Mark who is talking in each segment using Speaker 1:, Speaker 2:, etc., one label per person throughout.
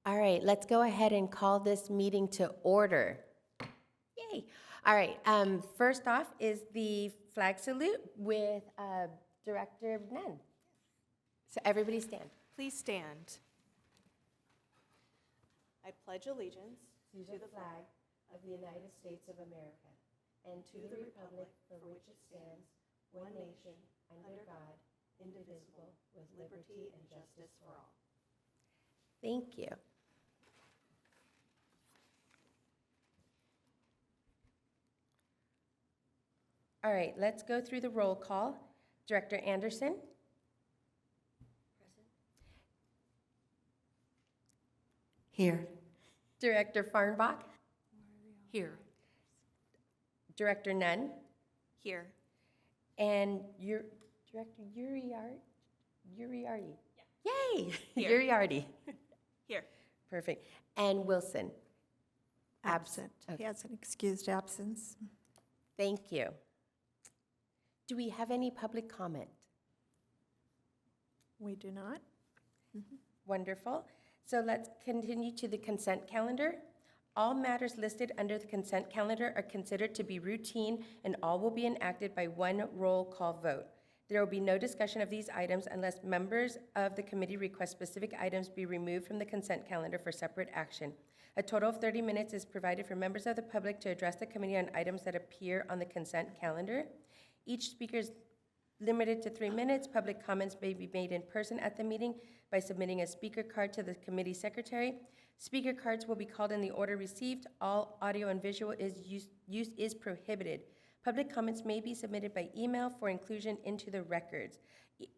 Speaker 1: All right, let's go ahead and call this meeting to order. Yay. All right, first off is the flag salute with Director Nunn. So everybody stand.
Speaker 2: Please stand. I pledge allegiance
Speaker 1: To the flag of the United States of America and to the republic for which it stands, one nation, under God, indivisible, with liberty and justice for all. Thank you. All right, let's go through the roll call. Director Anderson? Present.
Speaker 3: Here.
Speaker 1: Director Farnbach?
Speaker 2: here.
Speaker 1: Director Nunn?
Speaker 2: Here.
Speaker 1: And Director Uriarty? Yeah. Yay!
Speaker 2: Here.
Speaker 1: Uriarty.
Speaker 2: Here.
Speaker 1: Perfect. And Wilson?
Speaker 3: Absent.
Speaker 1: Okay.
Speaker 3: He has an excused absence.
Speaker 1: Thank you. Do we have any public comment?
Speaker 3: We do not.
Speaker 1: Wonderful. So let's continue to the consent calendar. All matters listed under the consent calendar are considered to be routine, and all will be enacted by one roll call vote. There will be no discussion of these items unless members of the committee request specific items be removed from the consent calendar for separate action. A total of 30 minutes is provided for members of the public to address the committee on items that appear on the consent calendar. Each speaker is limited to 3 minutes. Public comments may be made in person at the meeting by submitting a speaker card to the committee secretary. Speaker cards will be called in the order received. All audio and visual use is prohibited. Public comments may be submitted by email for inclusion into the records.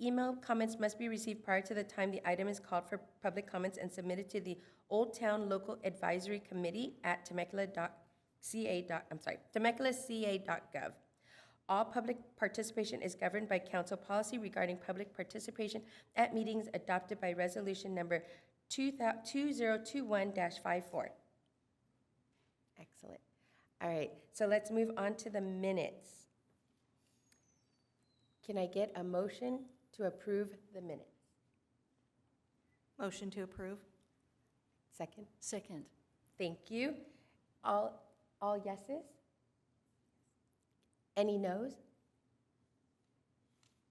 Speaker 1: Email comments must be received prior to the time the item is called for public comments and submitted to the Old Town Local Advisory Committee at temeculaca.gov. All public participation is governed by council policy regarding public participation at meetings adopted by resolution number 2021-54. Excellent. All right, so let's move on to the minutes. Can I get a motion to approve the minutes?
Speaker 2: Motion to approve.
Speaker 1: Second?
Speaker 4: Second.
Speaker 1: Thank you. All yeses? Any noes?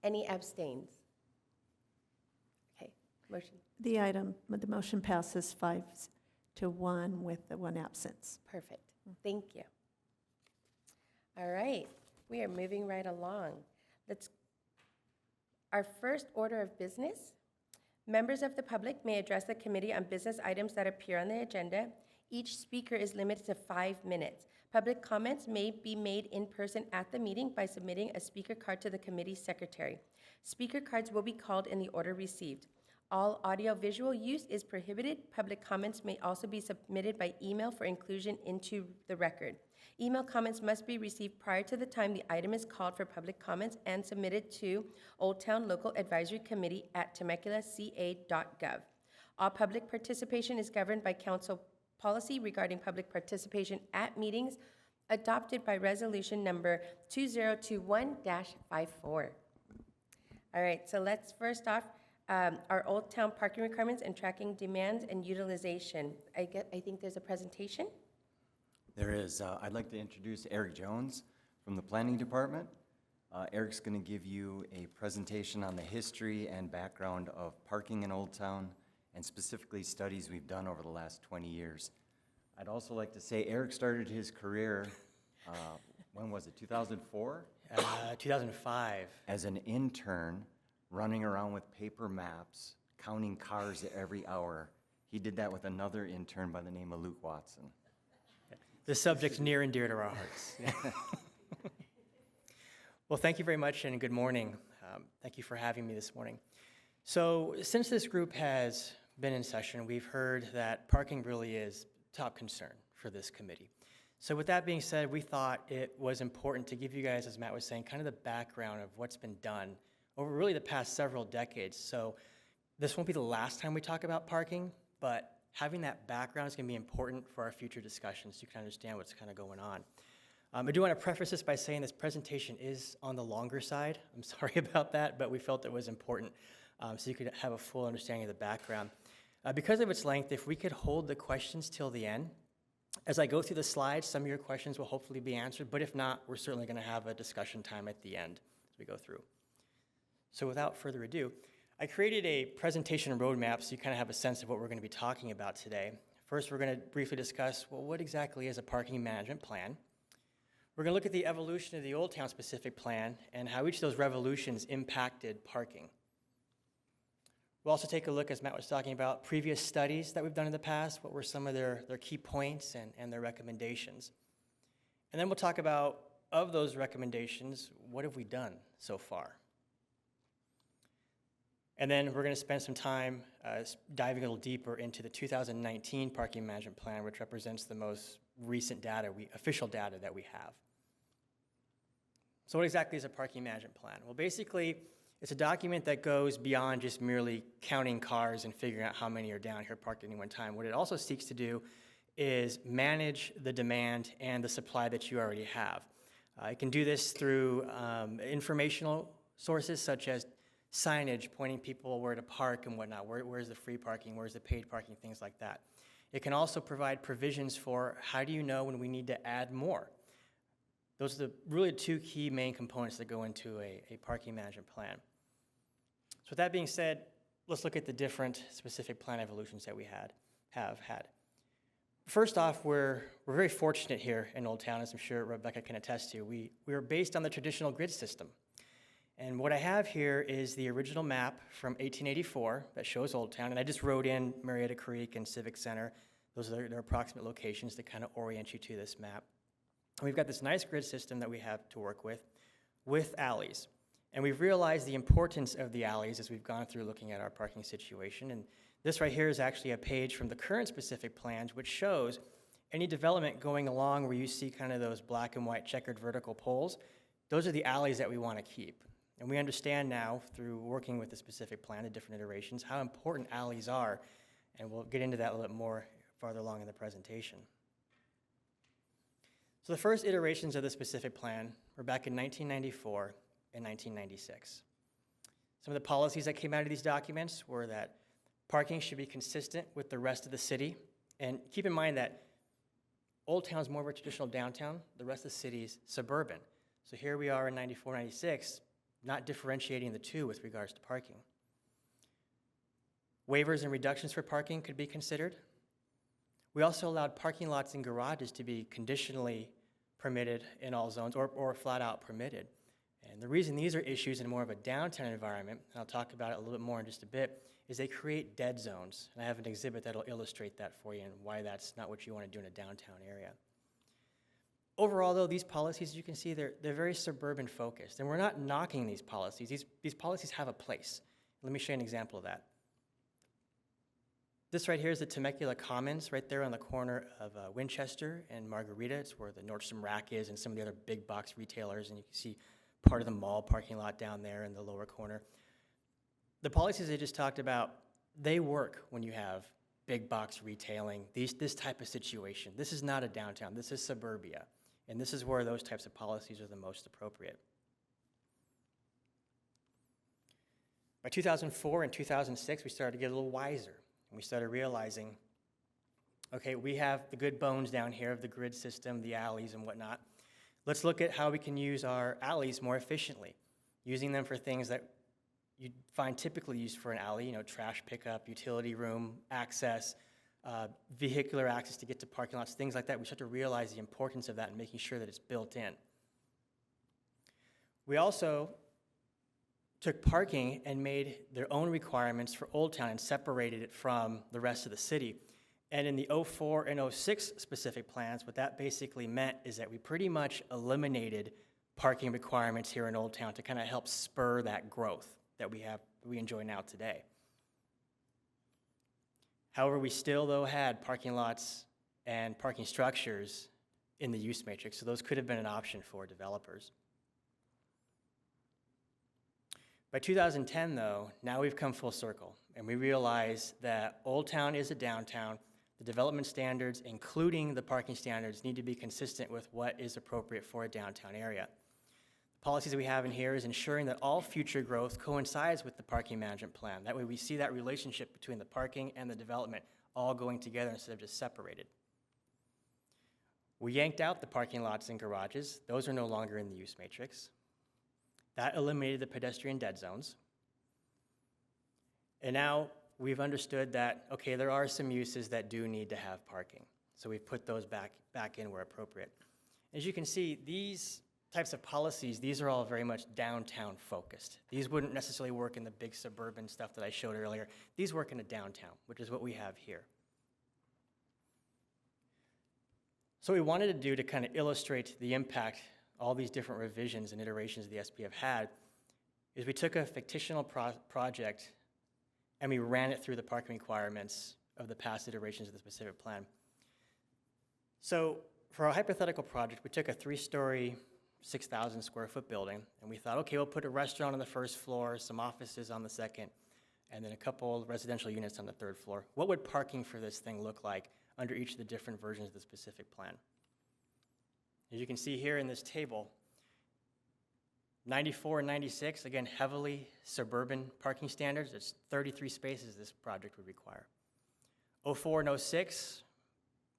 Speaker 1: Any abstains? Okay, motion.
Speaker 3: The motion passes 5-1 with the one absence.
Speaker 1: Perfect. Thank you. All right, we are moving right along. Our first order of business. Members of the public may address the committee on business items that appear on the agenda. Each speaker is limited to 5 minutes. Public comments may be made in person at the meeting by submitting a speaker card to the committee secretary. Speaker cards will be called in the order received. All audio-visual use is prohibited. Public comments may also be submitted by email for inclusion into the record. Email comments must be received prior to the time the item is called for public comments and submitted to Old Town Local Advisory Committee at temeculaca.gov. All public participation is governed by council policy regarding public participation at meetings adopted by resolution number 2021-54. All right, so let's first off, our Old Town parking requirements and tracking demands and utilization. I think there's a presentation.
Speaker 5: There is. I'd like to introduce Eric Jones from the Planning Department. Eric's going to give you a presentation on the history and background of parking in Old Town and specifically studies we've done over the last 20 years. I'd also like to say Eric started his career, when was it, 2004?
Speaker 6: 2005.
Speaker 5: As an intern running around with paper maps, counting cars every hour. He did that with another intern by the name of Luke Watson.
Speaker 6: The subject's near and dear to our hearts. Well, thank you very much and good morning. Thank you for having me this morning. So since this group has been in session, we've heard that parking really is top concern for this committee. So with that being said, we thought it was important to give you guys, as Matt was saying, kind of the background of what's been done over really the past several decades. So this won't be the last time we talk about parking, but having that background is going to be important for our future discussions so you can understand what's kind of going on. I do want to preface this by saying this presentation is on the longer side. I'm sorry about that, but we felt it was important so you could have a full understanding of the background. Because of its length, if we could hold the questions till the end, as I go through the slides, some of your questions will hopefully be answered, but if not, we're certainly going to have a discussion time at the end as we go through. So without further ado, I created a presentation roadmap so you kind of have a sense of what we're going to be talking about today. First, we're going to briefly discuss, well, what exactly is a parking management plan? We're going to look at the evolution of the Old Town specific plan and how each of those revolutions impacted parking. We'll also take a look, as Matt was talking about, previous studies that we've done in the past, what were some of their key points and their recommendations. And then we'll talk about, of those recommendations, what have we done so far? And then we're going to spend some time diving a little deeper into the 2019 Parking Management Plan, which represents the most recent data, official data that we have. So what exactly is a parking management plan? Well, basically, it's a document that goes beyond just merely counting cars and figuring out how many are down here parked at any one time. What it also seeks to do is manage the demand and the supply that you already have. It can do this through informational sources such as signage pointing people where to park and whatnot, where's the free parking, where's the paid parking, things like that. It can also provide provisions for how do you know when we need to add more. Those are really two key main components that go into a parking management plan. So with that being said, let's look at the different specific plan evolutions that we have had. First off, we're very fortunate here in Old Town, as I'm sure Rebecca can attest to. We are based on the traditional grid system. And what I have here is the original map from 1884 that shows Old Town, and I just wrote in Marietta Creek and Civic Center. Those are their approximate locations to kind of orient you to this map. And we've got this nice grid system that we have to work with alleys. And we've realized the importance of the alleys as we've gone through looking at our parking situation. And this right here is actually a page from the current specific plans, which shows any development going along where you see kind of those black and white checkered vertical poles. Those are the alleys that we want to keep. And we understand now, through working with the specific plan, the different iterations, how important alleys are. And we'll get into that a little bit more farther along in the presentation. So the first iterations of the specific plan were back in 1994 and 1996. Some of the policies that came out of these documents were that parking should be consistent with the rest of the city. And keep in mind that Old Town is more of a traditional downtown, the rest of the city is suburban. So here we are in 94, 96, not differentiating the two with regards to parking. Waivers and reductions for parking could be considered. We also allowed parking lots and garages to be conditionally permitted in all zones or flat out permitted. And the reason these are issues in more of a downtown environment, and I'll talk about it a little bit more in just a bit, is they create dead zones. And I have an exhibit that'll illustrate that for you and why that's not what you want to do in a downtown area. Overall, though, these policies, you can see, they're very suburban focused. And we're not knocking these policies. These policies have a place. Let me show you an example of that. This right here is the Temecula Commons, right there on the corner of Winchester and Margarita. It's where the Nordstrom Rack is and some of the other big box retailers. And you can see part of the mall parking lot down there in the lower corner. The policies I just talked about, they work when you have big box retailing, this type of situation. This is not a downtown. This is suburbia. And this is where those types of policies are the most appropriate. By 2004 and 2006, we started to get a little wiser. And we started realizing, okay, we have the good bones down here of the grid system, the alleys and whatnot. Let's look at how we can use our alleys more efficiently, using them for things that you'd find typically used for an alley, trash pickup, utility room, access, vehicular access to get to parking lots, things like that. We start to realize the importance of that and making sure that it's built in. We also took parking and made their own requirements for Old Town and separated it from the rest of the city. And in the 04 and 06 specific plans, what that basically meant is that we pretty much eliminated parking requirements here in Old Town to kind of help spur that growth that we enjoy now today. However, we still, though, had parking lots and parking structures in the use matrix, so those could have been an option for developers. By 2010, though, now we've come full circle, and we realize that Old Town is a downtown. The development standards, including the parking standards, need to be consistent with what is appropriate for a downtown area. policies that we have in here is ensuring that all future growth coincides with the parking management plan. That way we see that relationship between the parking and the development all going together instead of just separated. We yanked out the parking lots and garages. Those are no longer in the use matrix. That eliminated the pedestrian dead zones. And now we've understood that, okay, there are some uses that do need to have parking. So we've put those back in where appropriate. As you can see, these types of policies, these are all very much downtown focused. These wouldn't necessarily work in the big suburban stuff that I showed earlier. These work in a downtown, which is what we have here. So what we wanted to do to kind of illustrate the impact all these different revisions and iterations of the SP have had is we took a fictional project and we ran it through the parking requirements of the past iterations of the specific plan. So for our hypothetical project, we took a 3-story, 6,000 square foot building, and we thought, okay, we'll put a restaurant on the first floor, some offices on the second, and then a couple residential units on the third floor. What would parking for this thing look like under each of the different versions of the specific plan? As you can see here in this table, 94 and 96, again, heavily suburban parking standards. It's 33 spaces this project would require. 04 and 06,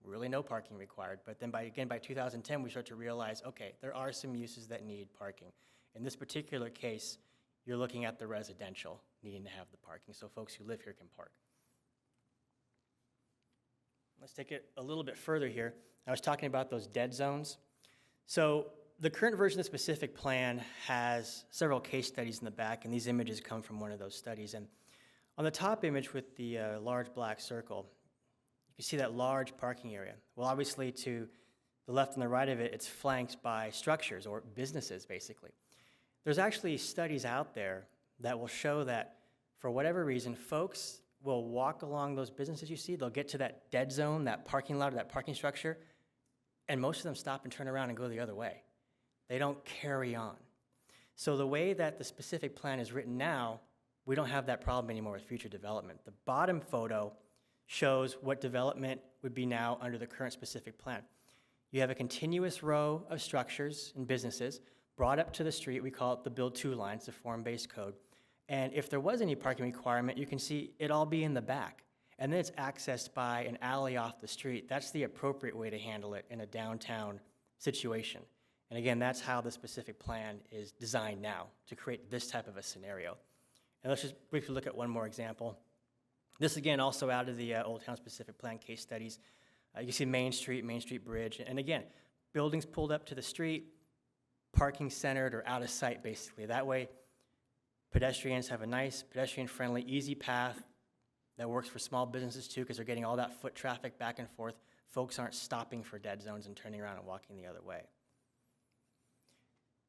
Speaker 6: really no parking required. But then by 2010, we start to realize, okay, there are some uses that need parking. In this particular case, you're looking at the residential needing to have the parking, so folks who live here can park. Let's take it a little bit further here. I was talking about those dead zones. So the current version of the specific plan has several case studies in the back, and these images come from one of those studies. And on the top image with the large black circle, you can see that large parking area. Well, obviously to the left and the right of it, it's flanked by structures or businesses, basically. There's actually studies out there that will show that for whatever reason, folks will walk along those businesses you see. They'll get to that dead zone, that parking lot, or that parking structure, and most of them stop and turn around and go the other way. They don't carry on. So the way that the specific plan is written now, we don't have that problem anymore with future development. The bottom photo shows what development would be now under the current specific plan. You have a continuous row of structures and businesses brought up to the street. We call it the build two line. It's a form-based code. And if there was any parking requirement, you can see it all be in the back. And then it's accessed by an alley off the street. That's the appropriate way to handle it in a downtown situation. And again, that's how the specific plan is designed now, to create this type of a scenario. And let's just briefly look at one more example. This, again, also out of the Old Town Specific Plan case studies. You can see Main Street Bridge. And again, buildings pulled up to the street, parking centered or out of sight, basically. That way, pedestrians have a nice, pedestrian-friendly, easy path that works for small businesses too, because they're getting all that foot traffic back and forth. Folks aren't stopping for dead zones and turning around and walking the other way.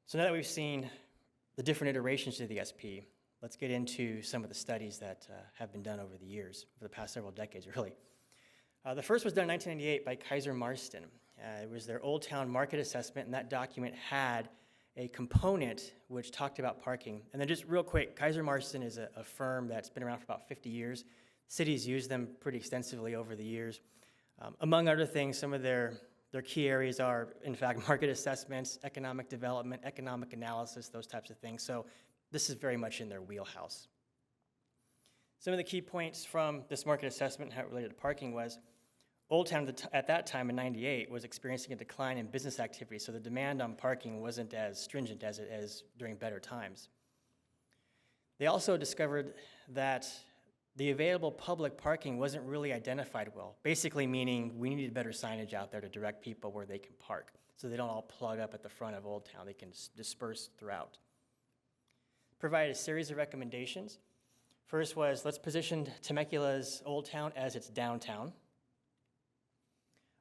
Speaker 6: So now that we've seen the different iterations of the SP, let's get into some of the studies that have been done over the years, over the past several decades, really. The first was done in 1998 by Kaiser Marston. It was their Old Town Market Assessment, and that document had a component which talked about parking. And then just real quick, Kaiser Marston is a firm that's been around for about 50 years. Cities use them pretty extensively over the years. Among other things, some of their key areas are, in fact, market assessments, economic development, economic analysis, those types of things. So this is very much in their wheelhouse. Some of the key points from this market assessment and how it related to parking was Old Town at that time in '98 was experiencing a decline in business activity, so the demand on parking wasn't as stringent as it is during better times. They also discovered that the available public parking wasn't really identified well, basically meaning we needed better signage out there to direct people where they can park, so they don't all plug up at the front of Old Town. They can disperse throughout. Provided a series of recommendations. First was, let's position Temecula's Old Town as its downtown.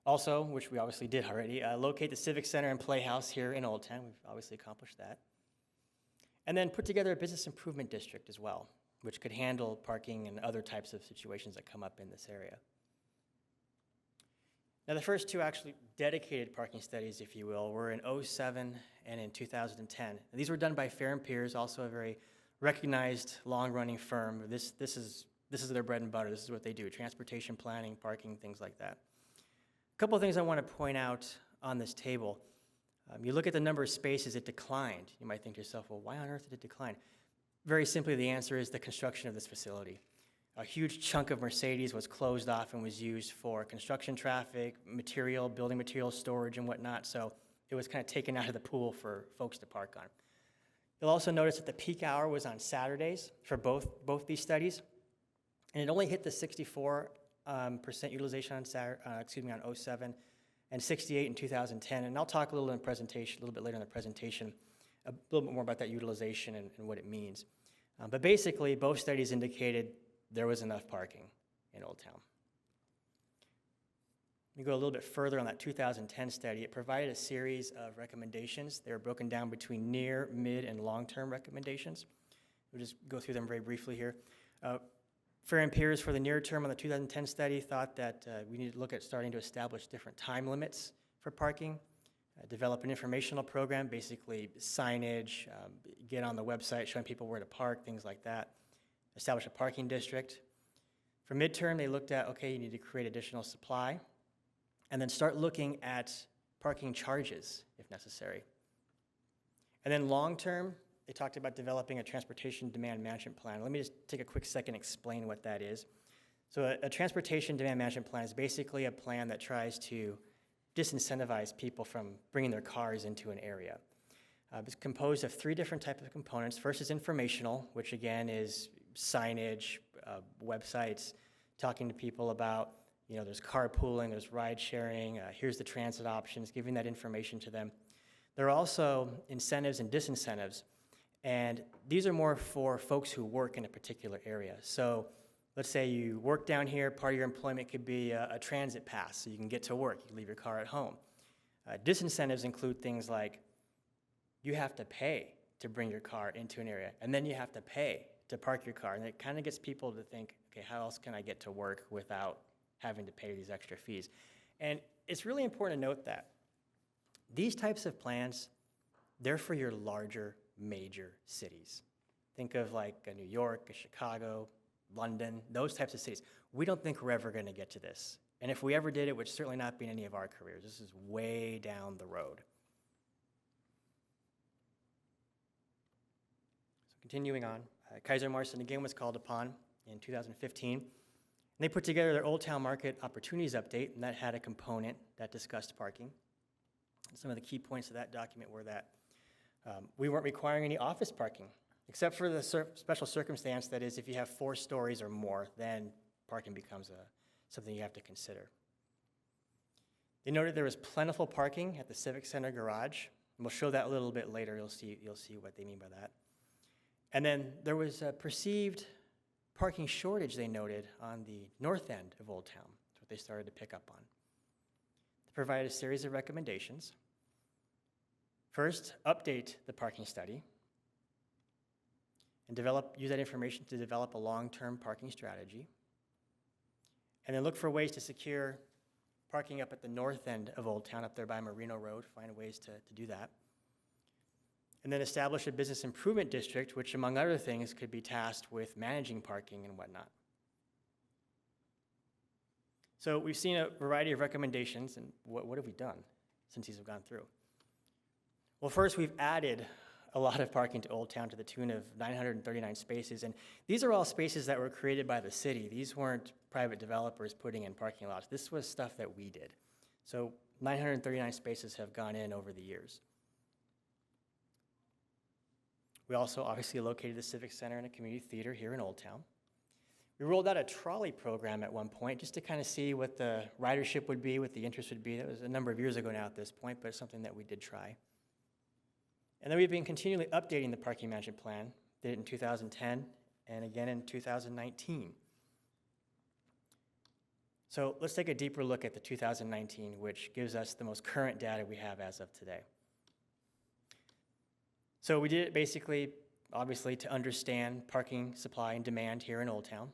Speaker 6: Also, which we obviously did already, locate the Civic Center and Playhouse here in Old Town. We've obviously accomplished that. And then put together a business improvement district as well, which could handle parking and other types of situations that come up in this area. Now, the first two actually dedicated parking studies, if you will, were in '07 and in 2010. And these were done by Fair and Peers, also a very recognized long-running firm. This is their bread and butter. This is what they do, transportation planning, parking, things like that. A couple of things I want to point out on this table. You look at the number of spaces, it declined. You might think to yourself, well, why on earth did it decline? Very simply, the answer is the construction of this facility. A huge chunk of Mercedes was closed off and was used for construction traffic, material, building material storage and whatnot, so it was kind of taken out of the pool for folks to park on. You'll also notice that the peak hour was on Saturdays for both these studies, and it only hit the 64% utilization on on 07 and 68 in 2010. And I'll talk a little bit later in the presentation, a little bit more about that utilization and what it means. But basically, both studies indicated there was enough parking in Old Town. Let me go a little bit further on that 2010 study. It provided a series of recommendations. They were broken down between near, mid, and long-term recommendations. We'll just go through them very briefly here. Fair and peers for the near term on the 2010 study thought that we need to look at starting to establish different time limits for parking, develop an informational program, basically signage, get on the website showing people where to park, things like that, establish a parking district. For midterm, they looked at, okay, you need to create additional supply, and then start looking at parking charges if necessary. And then long term, they talked about developing a transportation demand management plan. Let me just take a quick second and explain what that is. So a transportation demand management plan is basically a plan that tries to disincentivize people from bringing their cars into an area. It's composed of 3 different types of components. First is informational, which again is signage, websites, talking to people about, there's carpooling, there's ride sharing, here's the transit options, giving that information to them. There are also incentives and disincentives. And these are more for folks who work in a particular area. So let's say you work down here, part of your employment could be a transit pass, so you can get to work, you can leave your car at home. Disincentives include things like you have to pay to bring your car into an area, and then you have to pay to park your car. And it kind of gets people to think, okay, how else can I get to work without having to pay these extra fees? And it's really important to note that these types of plans, they're for your larger major cities. Think of like a New York, a Chicago, London, those types of cities. We don't think we're ever going to get to this. And if we ever did, it would certainly not be in any of our careers. This is way down the road. So continuing on, Kaiser Marston again was called upon in 2015. And they put together their Old Town Market Opportunities Update, and that had a component that discussed parking. And some of the key points of that document were that we weren't requiring any office parking, except for the special circumstance that is if you have 4 stories or more, then parking becomes something you have to consider. They noted there was plentiful parking at the Civic Center garage, and we'll show that a little bit later. You'll see what they mean by that. And then there was a perceived parking shortage, they noted, on the north end of Old Town. That's what they started to pick up on. They provided a series of recommendations. First, update the parking study and use that information to develop a long-term parking strategy. And then look for ways to secure parking up at the north end of Old Town, up there by Merino Road, find ways to do that. And then establish a business improvement district, which among other things could be tasked with managing parking and whatnot. So we've seen a variety of recommendations, and what have we done since these have gone through? Well, first, we've added a lot of parking to Old Town to the tune of 939 spaces, and these are all spaces that were created by the city. These weren't private developers putting in parking lots. This was stuff that we did. So 939 spaces have gone in over the years. We also obviously located the Civic Center and a community theater here in Old Town. We rolled out a trolley program at one point just to kind of see what the ridership would be, what the interest would be. That was a number of years ago now at this point, but it's something that we did try. And then we've been continually updating the parking management plan. Did it in 2010 and again in 2019. So let's take a deeper look at the 2019, which gives us the most current data we have as of today. So we did it basically, obviously, to understand parking supply and demand here in Old Town.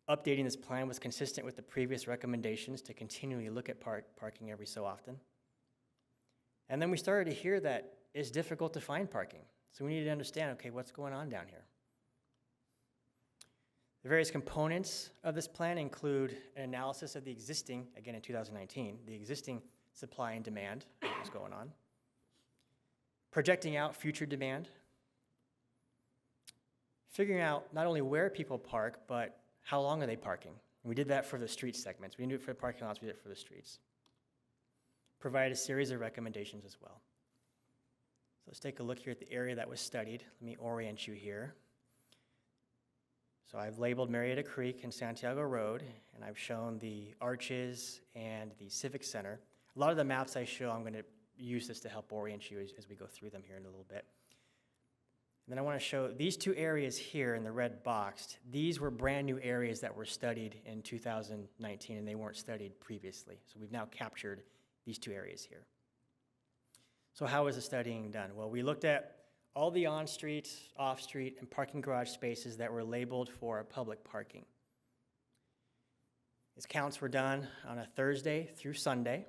Speaker 6: Updating this plan was consistent with the previous recommendations to continually look at parking every so often. And then we started to hear that it's difficult to find parking. So we needed to understand, okay, what's going on down here? The various components of this plan include an analysis of the existing, again in 2019, the existing supply and demand was going on. Projecting out future demand. Figuring out not only where people park, but how long are they parking. And we did that for the street segments. We didn't do it for the parking lots, we did it for the streets. Provided a series of recommendations as well. So let's take a look here at the area that was studied. Let me orient you here. So I've labeled Marietta Creek and Santiago Road, and I've shown the arches and the Civic Center. A lot of the maps I show, I'm going to use this to help orient you as we go through them here in a little bit. And then I want to show these two areas here in the red boxed. These were brand new areas that were studied in 2019, and they weren't studied previously. So we've now captured these two areas here. So how was the studying done? Well, we looked at all the on-street, off-street, and parking garage spaces that were labeled for public parking. These counts were done on a Thursday through Sunday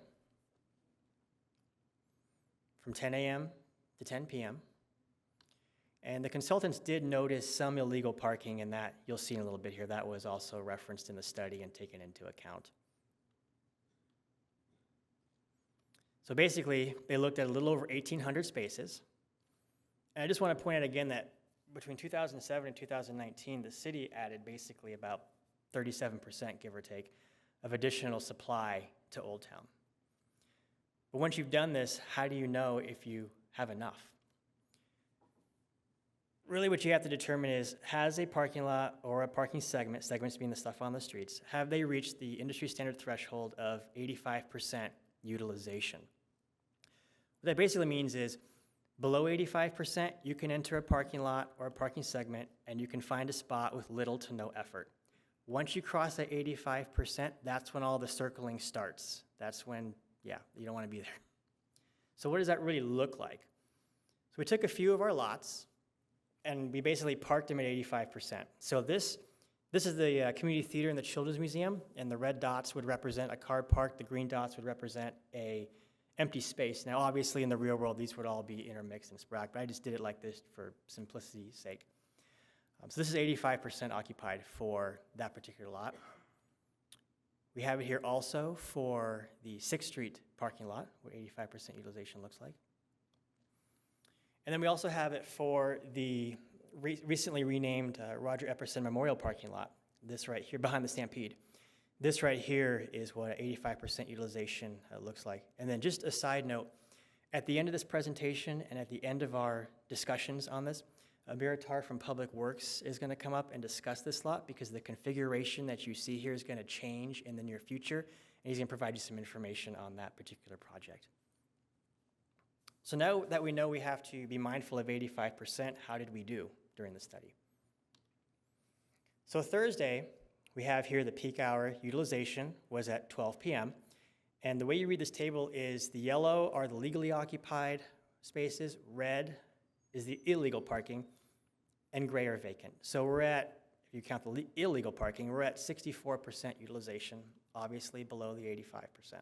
Speaker 6: from 10 a.m. to 10 p.m. And the consultants did notice some illegal parking, and that you'll see in a little bit here. That was also referenced in the study and taken into account. So basically, they looked at a little over 1,800 spaces. And I just want to point out again that between 2007 and 2019, the city added basically about 37%, give or take, of additional supply to Old Town. But once you've done this, how do you know if you have enough? Really what you have to determine is, has a parking lot or a parking segment, segments being the stuff on the streets, have they reached the industry standard threshold of 85% utilization? What that basically means is, below 85%, you can enter a parking lot or a parking segment and you can find a spot with little to no effort. Once you cross that 85%, that's when all the circling starts. That's when, yeah, you don't want to be there. So what does that really look like? So we took a few of our lots and we basically parked them at 85%. So this is the community theater and the Children's Museum, and the red dots would represent a car park, the green dots would represent a empty space. Now, obviously, in the real world, these would all be intermixed and sporadic, but I just did it like this for simplicity's sake. So this is 85% occupied for that particular lot. We have it here also for the 6th Street parking lot, where 85% utilization looks like. And then we also have it for the recently renamed Roger Epperson Memorial parking lot, this right here behind the Stampede. This right here is what 85% utilization looks like. And then just a side note, at the end of this presentation and at the end of our discussions on this, Miritar from Public Works is going to come up and discuss this lot because the configuration that you see here is going to change in the near future, and he's going to provide you some information on that particular project. So now that we know we have to be mindful of 85%, how did we do during the study? So Thursday, we have here the peak hour utilization was at 12 p.m. And the way you read this table is the yellow are the legally occupied spaces, red is the illegal parking, and gray are vacant. So we're at, if you count the illegal parking, we're at 64% utilization, obviously below the 85%.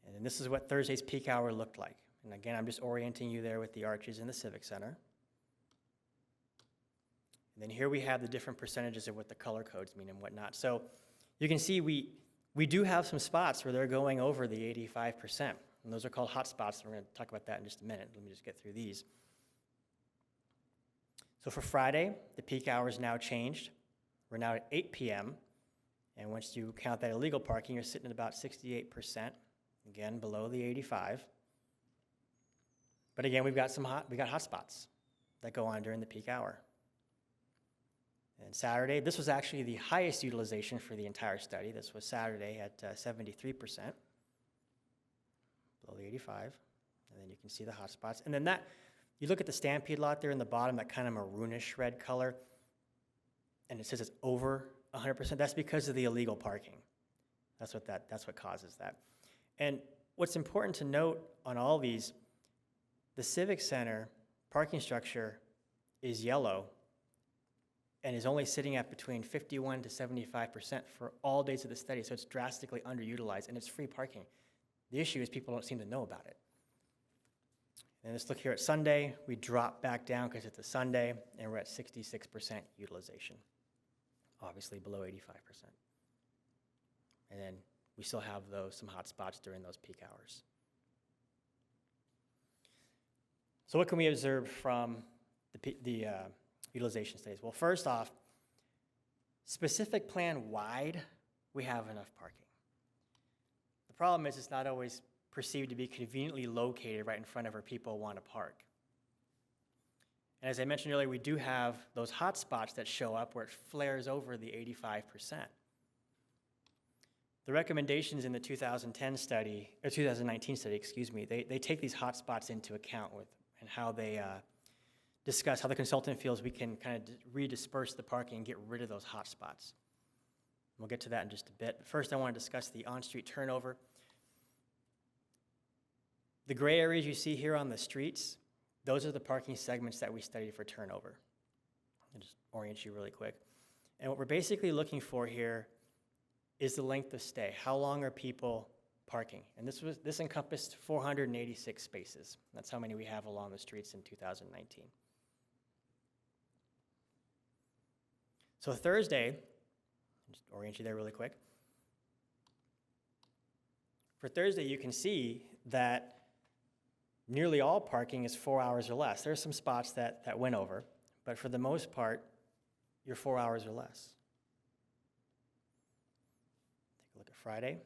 Speaker 6: And then this is what Thursday's peak hour looked like. And again, I'm just orienting you there with the arches in the Civic Center. And then here we have the different percentages of what the color codes mean and whatnot. So you can see we do have some spots where they're going over the 85%. And those are called hot spots. We're going to talk about that in just a minute. Let me just get through these. So for Friday, the peak hour is now changed. We're now at 8 p.m. And once you count that illegal parking, you're sitting at about 68%. Again, below the 85. But again, we got hot spots that go on during the peak hour. And Saturday, this was actually the highest utilization for the entire study. This was Saturday at 73%, below the 85. And then you can see the hot spots. And then you look at the Stampede lot there in the bottom, that kind of maroonish red color, and it says it's over 100%. That's because of the illegal parking. That's what causes that. And what's important to note on all these, the Civic Center parking structure is yellow and is only sitting at between 51 to 75% for all days of the study, so it's drastically underutilized, and it's free parking. The issue is people don't seem to know about it. And let's look here at Sunday. We drop back down because it's a Sunday, and we're at 66% utilization, obviously below 85%. And then we still have some hot spots during those peak hours. So what can we observe from the utilization studies? Well, first off, specific plan wide, we have enough parking. The problem is it's not always perceived to be conveniently located right in front of where people want to park. And as I mentioned earlier, we do have those hot spots that show up where it flares over the 85%. The recommendations in the 2019 study, they take these hot spots into account and how they discuss how the consultant feels we can kind of redisperse the parking and get rid of those hot spots. We'll get to that in just a bit. First, I want to discuss the on-street turnover. The gray areas you see here on the streets, those are the parking segments that we studied for turnover. I'll just orient you really quick. And what we're basically looking for here is the length of stay. How long are people parking? And this encompassed 486 spaces. That's how many we have along the streets in 2019. So Thursday, just orient you there really quick. For Thursday, you can see that nearly all parking is 4 hours or less. There are some spots that went over, but for the most part, you're 4 hours or less. Take a look at Friday.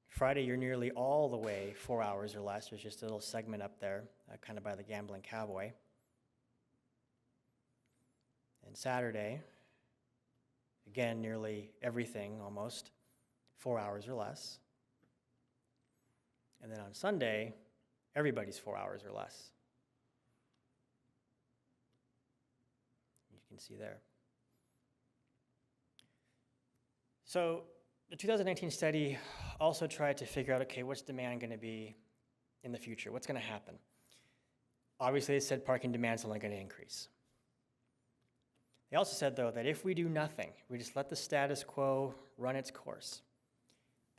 Speaker 6: Friday, you're nearly all the way 4 hours or less. There's just a little segment up there, kind of by the Gambling Cowboy. And Saturday, again, nearly everything almost 4 hours or less. And then on Sunday, everybody's 4 hours or less. You can see there. So the 2019 study also tried to figure out, okay, what's demand going to be in the future? What's going to happen? Obviously, they said parking demand is only going to increase. They also said, though, that if we do nothing, we just let the status quo run its course.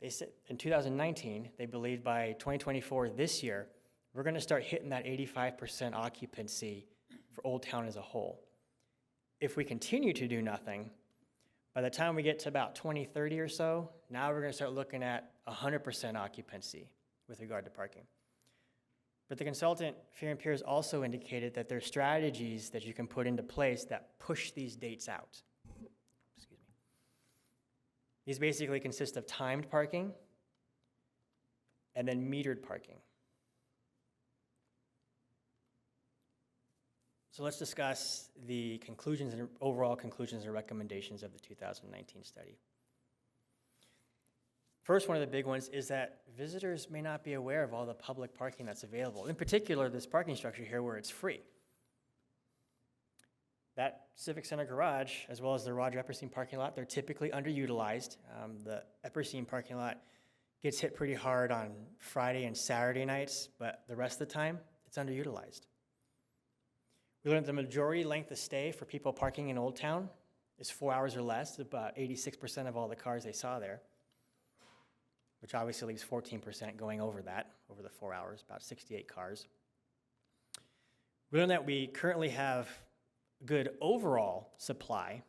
Speaker 6: They said in 2019, they believed by 2024, this year, we're going to start hitting that 85% occupancy for Old Town as a whole. If we continue to do nothing, by the time we get to about 2030 or so, now we're going to start looking at 100% occupancy with regard to parking. But the consultant, Fear and Peers, also indicated that there are strategies that you can put into place that push these dates out. Excuse me. These basically consist of timed parking and then metered parking. So let's discuss the conclusions and overall conclusions and recommendations of the 2019 study. First, one of the big ones is that visitors may not be aware of all the public parking that's available. In particular, this parking structure here where it's free. That Civic Center garage, as well as the Roger Epperstein parking lot, they're typically underutilized. The Epperstein parking lot gets hit pretty hard on Friday and Saturday nights, but the rest of the time, it's underutilized. We learned the majority length of stay for people parking in Old Town is 4 hours or less, about 86% of all the cars they saw there, which obviously leaves 14% going over that, over the 4 hours, about 68 cars. We learned that we currently have good overall supply,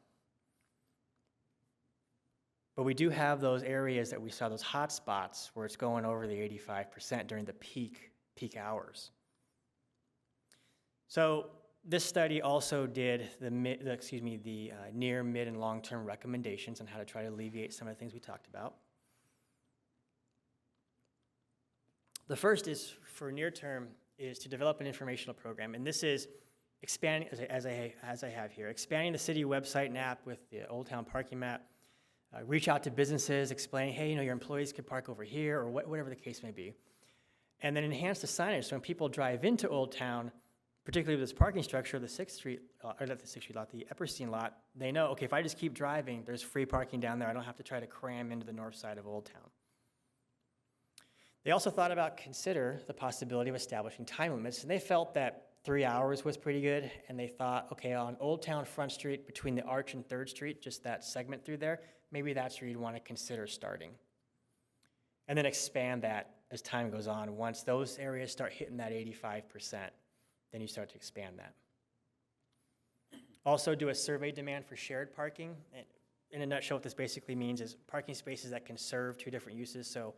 Speaker 6: but we do have those areas that we saw, those hot spots where it's going over the 85% during the peak hours. So this study also did the near, mid, and long-term recommendations on how to try to alleviate some of the things we talked about. The first is, for near term, is to develop an informational program, and this is expanding, as I have here, expanding the city website and app with the Old Town parking map, reach out to businesses, explain, hey, your employees could park over here, or whatever the case may be, and then enhance the signage so when people drive into Old Town, particularly with this parking structure, the 6th Street, or not the 6th Street lot, the Epperstein lot, they know, okay, if I just keep driving, there's free parking down there. I don't have to try to cram into the north side of Old Town. They also thought about consider the possibility of establishing time limits, and they felt that 3 hours was pretty good, and they thought, okay, on Old Town Front Street between the Arch and 3rd Street, just that segment through there, maybe that's where you'd want to consider starting. And then expand that as time goes on. Once those areas start hitting that 85%, then you start to expand that. Also do a survey demand for shared parking. And in a nutshell, what this basically means is parking spaces that can serve two different uses. So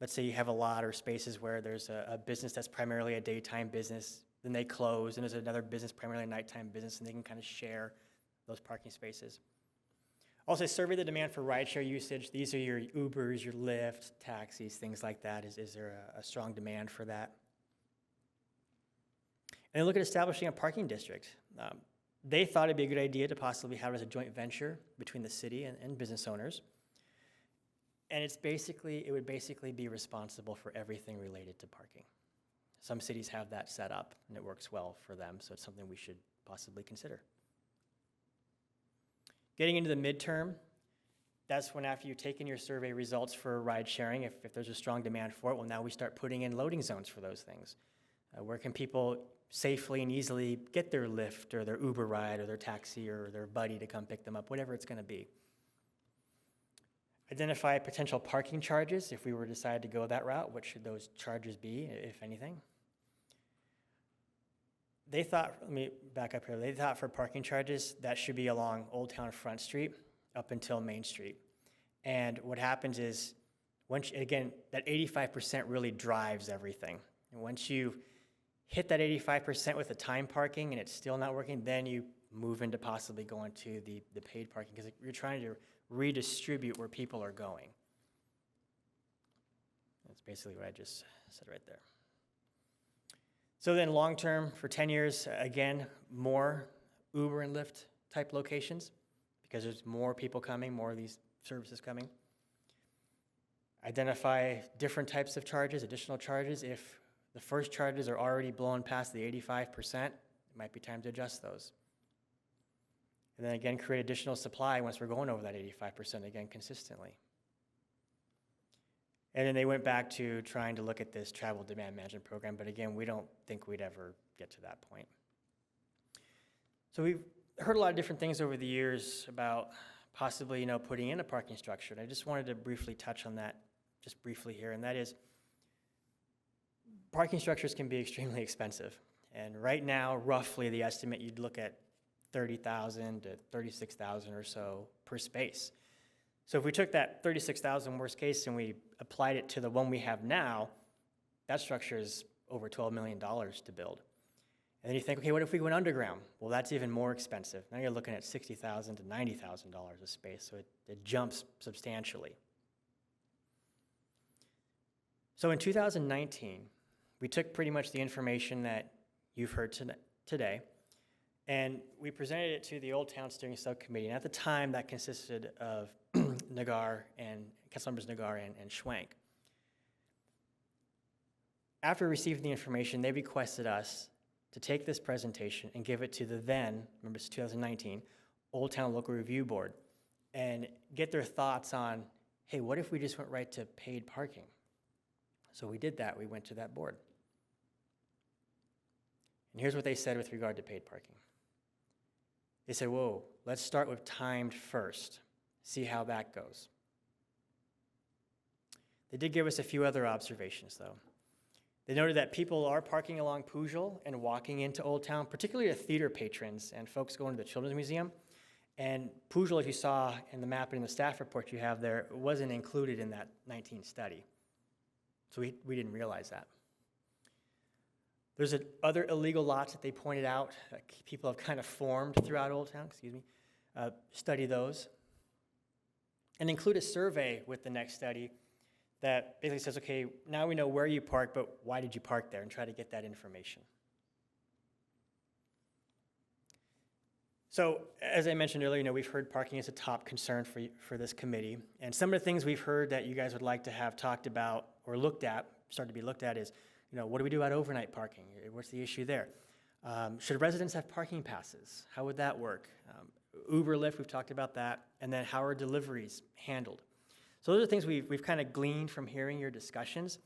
Speaker 6: let's say you have a lot or spaces where there's a business that's primarily a daytime business, then they close, and there's another business, primarily a nighttime business, and they can kind of share those parking spaces. Also, survey the demand for rideshare usage. These are your Ubers, your Lyft, taxis, things like that. Is there a strong demand for that? And then look at establishing a parking district. They thought it'd be a good idea to possibly have it as a joint venture between the city and business owners. And it would basically be responsible for everything related to parking. Some cities have that set up, and it works well for them, so it's something we should possibly consider. Getting into the midterm, that's when after you've taken your survey results for ride sharing, if there's a strong demand for it, well, now we start putting in loading zones for those things. Where can people safely and easily get their Lyft or their Uber ride or their taxi or their buddy to come pick them up, whatever it's going to be. Identify potential parking charges. If we were to decide to go that route, what should those charges be, if anything? They thought, let me back up here, they thought for parking charges, that should be along Old Town Front Street up until Main Street. And what happens is, again, that 85% really drives everything. And once you hit that 85% with the time parking and it's still not working, then you move into possibly going to the paid parking, because you're trying to redistribute where people are going. That's basically what I just said right there. So then long term, for 10 years, again, more Uber and Lyft type locations, because there's more people coming, more of these services coming. Identify different types of charges, additional charges. If the first charges are already blown past the 85%, it might be time to adjust those. And then again, create additional supply once we're going over that 85% again consistently. And then they went back to trying to look at this travel demand management program, but again, we don't think we'd ever get to that point. So we've heard a lot of different things over the years about possibly, putting in a parking structure. And I just wanted to briefly touch on that, just briefly here, and that is parking structures can be extremely expensive. And right now, roughly the estimate, you'd look at $30,000 to $36,000 or so per space. So if we took that $36,000 worst case and we applied it to the one we have now, that structure is over $12 million to build. And then you think, okay, what if we went underground? Well, that's even more expensive. Now you're looking at $60,000 to $90,000 a space, so it jumps substantially. So in 2019, we took pretty much the information that you've heard today, and we presented it to the Old Town Steering Subcommittee. And at the time, that consisted of Nagar and Councilmembers Nagar and Schwank. After receiving the information, they requested us to take this presentation and give it to the then, remember it's 2019, Old Town Local Review Board, and get their thoughts on, hey, what if we just went right to paid parking? So we did that. We went to that board. And here's what they said with regard to paid parking. They said, whoa, let's start with timed first, see how that goes. They did give us a few other observations, though. They noted that people are parking along Pujol and walking into Old Town, particularly the theater patrons and folks going to the Children's Museum. And Pujol, as you saw in the map and in the staff report you have there, wasn't included in that 19 study. So we didn't realize that. There's other illegal lots that they pointed out that people have kind of formed throughout Old Town, study those. And include a survey with the next study that basically says, okay, now we know where you park, but why did you park there, and try to get that information. So, as I mentioned earlier, we've heard parking is a top concern for this committee. And some of the things we've heard that you guys would like to have talked about or started to be looked at is, what do we do about overnight parking? What's the issue there? Should residents have parking passes? How would that work? Uber, Lyft, we've talked about that. And then how are deliveries handled? So those are things we've kind of gleaned from hearing your discussions.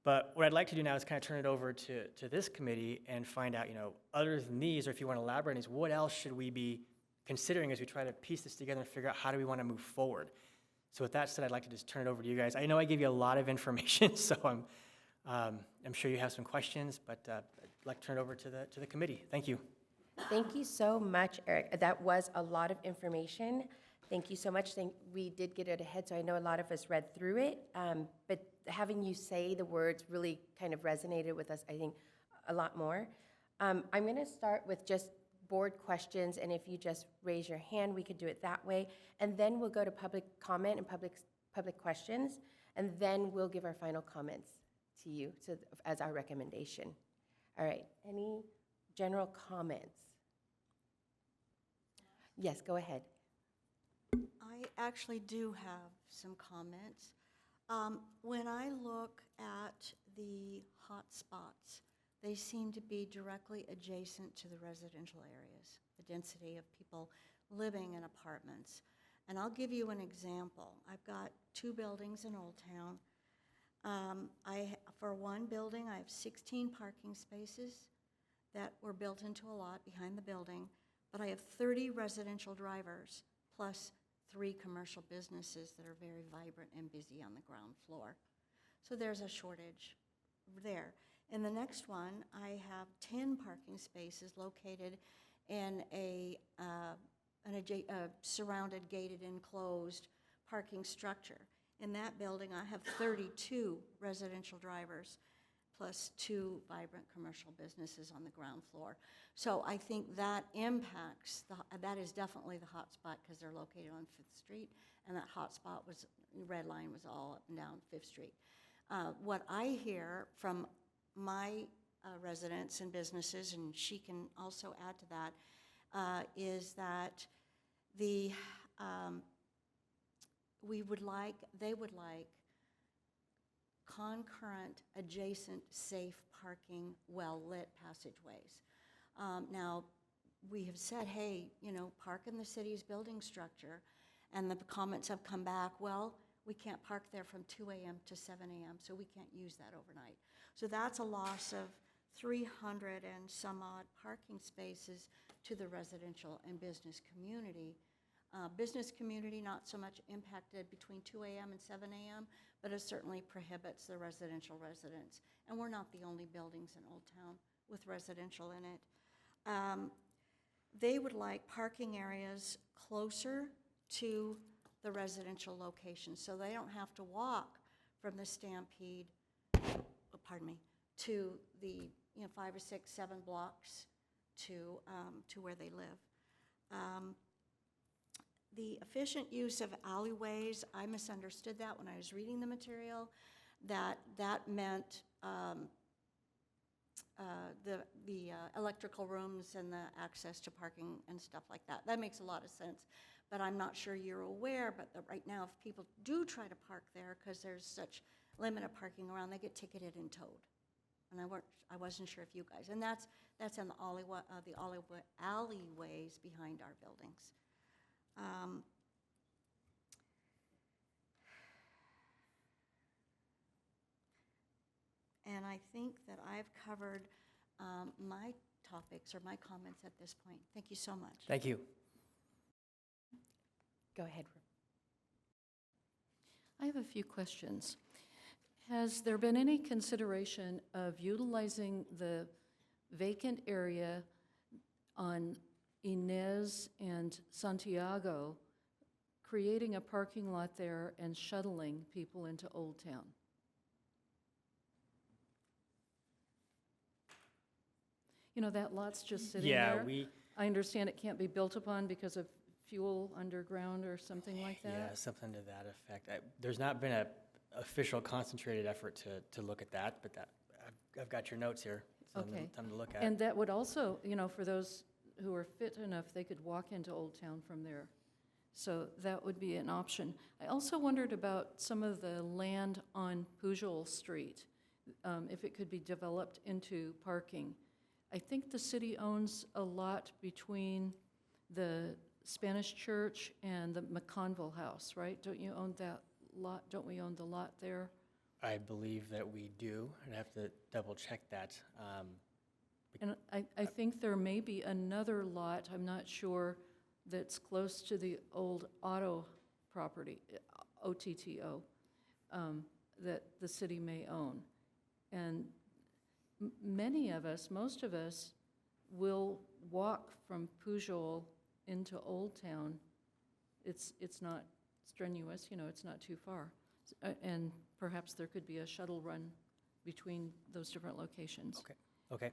Speaker 6: But what I'd like to do now is kind of turn it over to this committee and find out, other than these, or if you want to elaborate on these, what else should we be considering as we try to piece this together and figure out how do we want to move forward? So with that said, I'd like to just turn it over to you guys. I know I gave you a lot of information, so I'm sure you have some questions, but I'd like to turn it over to the committee. Thank you.
Speaker 1: Thank you so much, Eric. That was a lot of information. Thank you so much. We did get it ahead, so I know a lot of us read through it, but having you say the words really kind of resonated with us, I think, a lot more. I'm going to start with just board questions, and if you just raise your hand, we could do it that way. And then we'll go to public comment and public questions, and then we'll give our final comments to you as our recommendation. All right, any general comments? Yes, go ahead.
Speaker 4: I actually do have some comments. When I look at the hot spots, they seem to be directly adjacent to the residential areas, the density of people living in apartments. And I'll give you an example. I've got 2 buildings in Old Town. For one building, I have 16 parking spaces that were built into a lot behind the building, but I have 30 residential drivers plus 3 commercial businesses that are very vibrant and busy on the ground floor. So there's a shortage there. In the next one, I have 10 parking spaces located in a surrounded, gated, enclosed parking structure. In that building, I have 32 residential drivers plus 2 vibrant commercial businesses on the ground floor. So I think that impacts, that is definitely the hot spot because they're located on 5th Street, and that hot spot was, red line was all up and down 5th Street. What I hear from my residents and businesses, and she can also add to that, is that they would like concurrent, adjacent, safe parking, well-lit passageways. Now, we have said, hey, park in the city's building structure, and the comments have come back, well, we can't park there from 2 a.m. to 7 a.m., so we can't use that overnight. So that's a loss of 300 and some odd parking spaces to the residential and business community. Business community not so much impacted between 2 a.m. and 7 a.m., but it certainly prohibits the residential residents. And we're not the only buildings in Old Town with residential in it. They would like parking areas closer to the residential location, so they don't have to walk from the Stampede, to the 5 or 6, 7 blocks to where they live. The efficient use of alleyways, I misunderstood that when I was reading the material, that meant the electrical rooms and the access to parking and stuff like that. That makes a lot of sense, but I'm not sure you're aware, but right now if people do try to park there because there's such limited parking around, they get ticketed and towed. And I wasn't sure if you guys, and that's in the alleyways behind our buildings. And I think that I've covered my topics or my comments at this point. Thank you so much.
Speaker 6: Thank you.
Speaker 1: Go ahead.
Speaker 7: I have a few questions. Has there been any consideration of utilizing the vacant area on Inez and Santiago, creating a parking lot there and shuttling people into Old Town? That lot's just sitting there.
Speaker 6: Yeah,
Speaker 7: I understand it can't be built upon because of fuel underground or something like that?
Speaker 6: Yeah, something to that effect. There's not been a official concentrated effort to look at that, but I've got your notes here. So
Speaker 7: Okay.
Speaker 6: Time to look at.
Speaker 7: And that would also, for those who are fit enough, they could walk into Old Town from there. So that would be an option. I also wondered about some of the land on Pujol Street, if it could be developed into parking. I think the city owns a lot between the Spanish Church and the McConville House, right? Don't you own that lot? Don't we own the lot there?
Speaker 6: I believe that we do. I'd have to double check that.
Speaker 7: And I think there may be another lot, I'm not sure, that's close to the old auto property, OTTO, that the city may own. And many of us, most of us, will walk from Pujol into Old Town. it's not strenuous, it's not too far. And perhaps there could be a shuttle run between those different locations.
Speaker 6: Okay.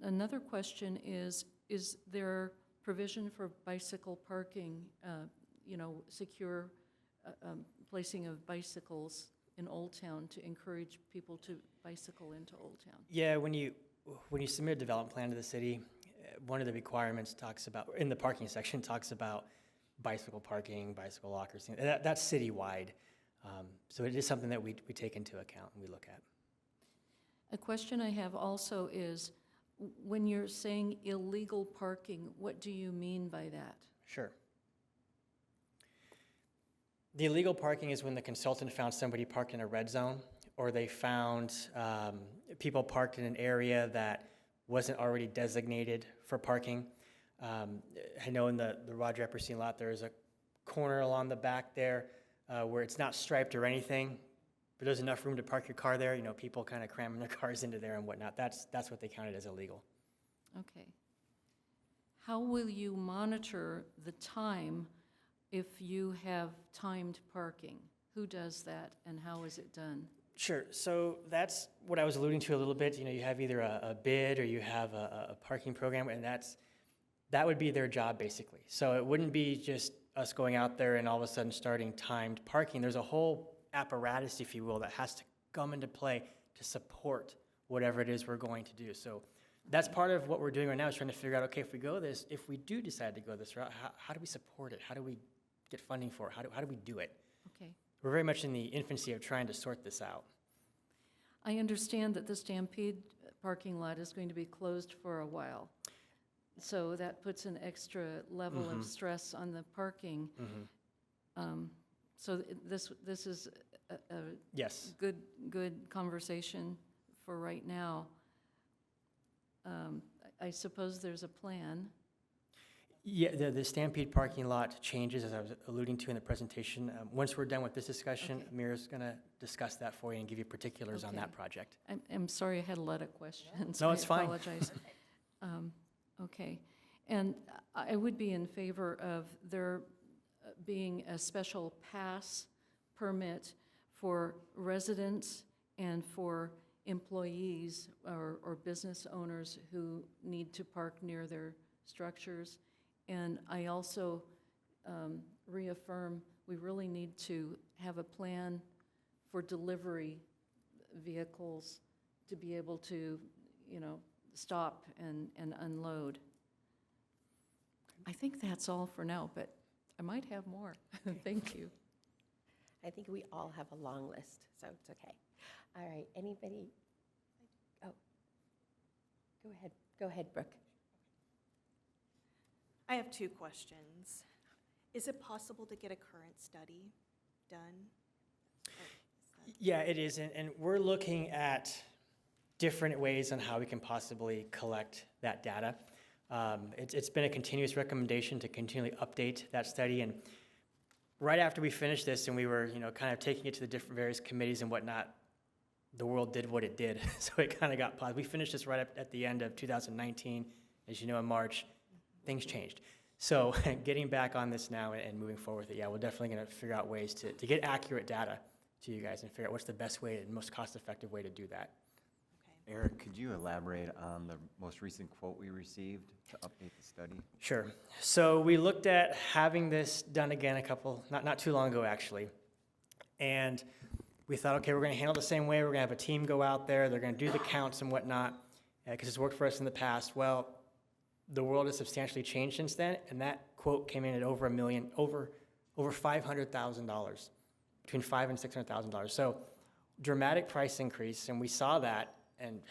Speaker 7: Another question is there provision for bicycle parking, secure placing of bicycles in Old Town to encourage people to bicycle into Old Town?
Speaker 6: Yeah, when you submit a development plan to the city, one of the requirements talks about, in the parking section, talks about bicycle parking, bicycle lockers. That's citywide. So it is something that we take into account and we look at.
Speaker 7: A question I have also is, when you're saying illegal parking, what do you mean by that?
Speaker 6: Sure. The illegal parking is when the consultant found somebody parked in a red zone, or they found people parked in an area that wasn't already designated for parking. I know in the Roger Epperstein lot, there's a corner along the back there where it's not striped or anything, but there's enough room to park your car there. People kind of cramming their cars into there and whatnot. That's what they counted as illegal.
Speaker 7: Okay. How will you monitor the time if you have timed parking? Who does that and how is it done?
Speaker 6: Sure. So that's what I was alluding to a little bit. You have either a bid or you have a parking program, and that would be their job basically. So it wouldn't be just us going out there and all of a sudden starting timed parking. There's a whole apparatus, if you will, that has to come into play to support whatever it is we're going to do. So that's part of what we're doing right now, is trying to figure out, okay, if we do decide to go this route, how do we support it? How do we get funding for it? How do we do it?
Speaker 7: Okay.
Speaker 6: We're very much in the infancy of trying to sort this out.
Speaker 7: I understand that the Stampede parking lot is going to be closed for a while. So that puts an extra level of stress on the parking. So this is a
Speaker 6: Yes.
Speaker 7: good conversation for right now. I suppose there's a plan.
Speaker 6: Yeah, the Stampede parking lot changes, as I was alluding to in the presentation. Once we're done with this discussion,
Speaker 7: Okay.
Speaker 6: Amira's going to discuss that for you and give you particulars on that
Speaker 7: Okay.
Speaker 6: project.
Speaker 7: I'm sorry I had a lot of questions.
Speaker 6: No, it's fine.
Speaker 7: I apologize. Okay. And I would be in favor of there being a special pass permit for residents and for employees or business owners who need to park near their structures. And I also reaffirm we really need to have a plan for delivery vehicles to be able to, stop and unload. I think that's all for now, but I might have more. Thank you.
Speaker 1: I think we all have a long list, so it's okay. All right, anybody? Oh, go ahead. Go ahead, Brooke.
Speaker 2: I have two questions. Is it possible to get a current study done?
Speaker 6: Yeah, it is, and we're looking at different ways on how we can possibly collect that data. It's been a continuous recommendation to continually update that study, and right after we finished this and we were, kind of taking it to the different various committees and whatnot, the world did what it did. So it kind of got paused. We finished this right at the end of 2019. As you know, in March, things changed. So getting back on this now and moving forward with it, yeah, we're definitely going to figure out ways to get accurate data to you guys and figure out what's the best way and most cost-effective way to do that.
Speaker 2: Okay.
Speaker 5: Eric, could you elaborate on the most recent quote we received to update the study?
Speaker 6: Sure. So we looked at having this done again not too long ago, actually. And we thought, okay, we're going to handle it the same way. We're going to have a team go out there. They're going to do the counts and whatnot, because it's worked for us in the past. Well, the world has substantially changed since then, and that quote came in at over $1 million, over $500,000, between $500,000 and $600,000. So dramatic price increase, and we saw that and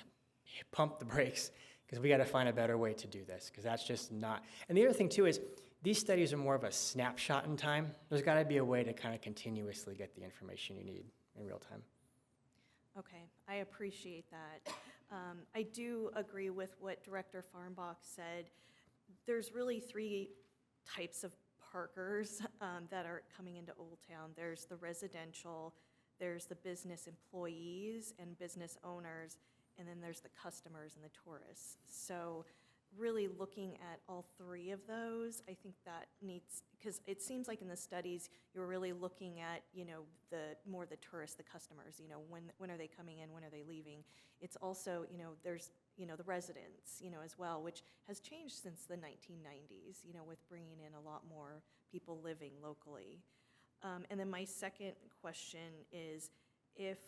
Speaker 6: pumped the brakes because we got to find a better way to do this, because that's just not. And the other thing too is these studies are more of a snapshot in time. There's got to be a way to kind of continuously get the information you need in real time.
Speaker 2: Okay, I appreciate that. I do agree with what Director Farnbach said. There's really three types of parkers that are coming into Old Town. There's the residential, there's the business employees and business owners, and then there's the customers and the tourists. So really looking at all three of those, I think that needs, because it seems like in the studies, you're really looking at, more the tourists, the customers, when are they coming in, when are they leaving? It's also, there's, the residents, as well, which has changed since the 1990s, with bringing in a lot more people living locally. And then my second question is, if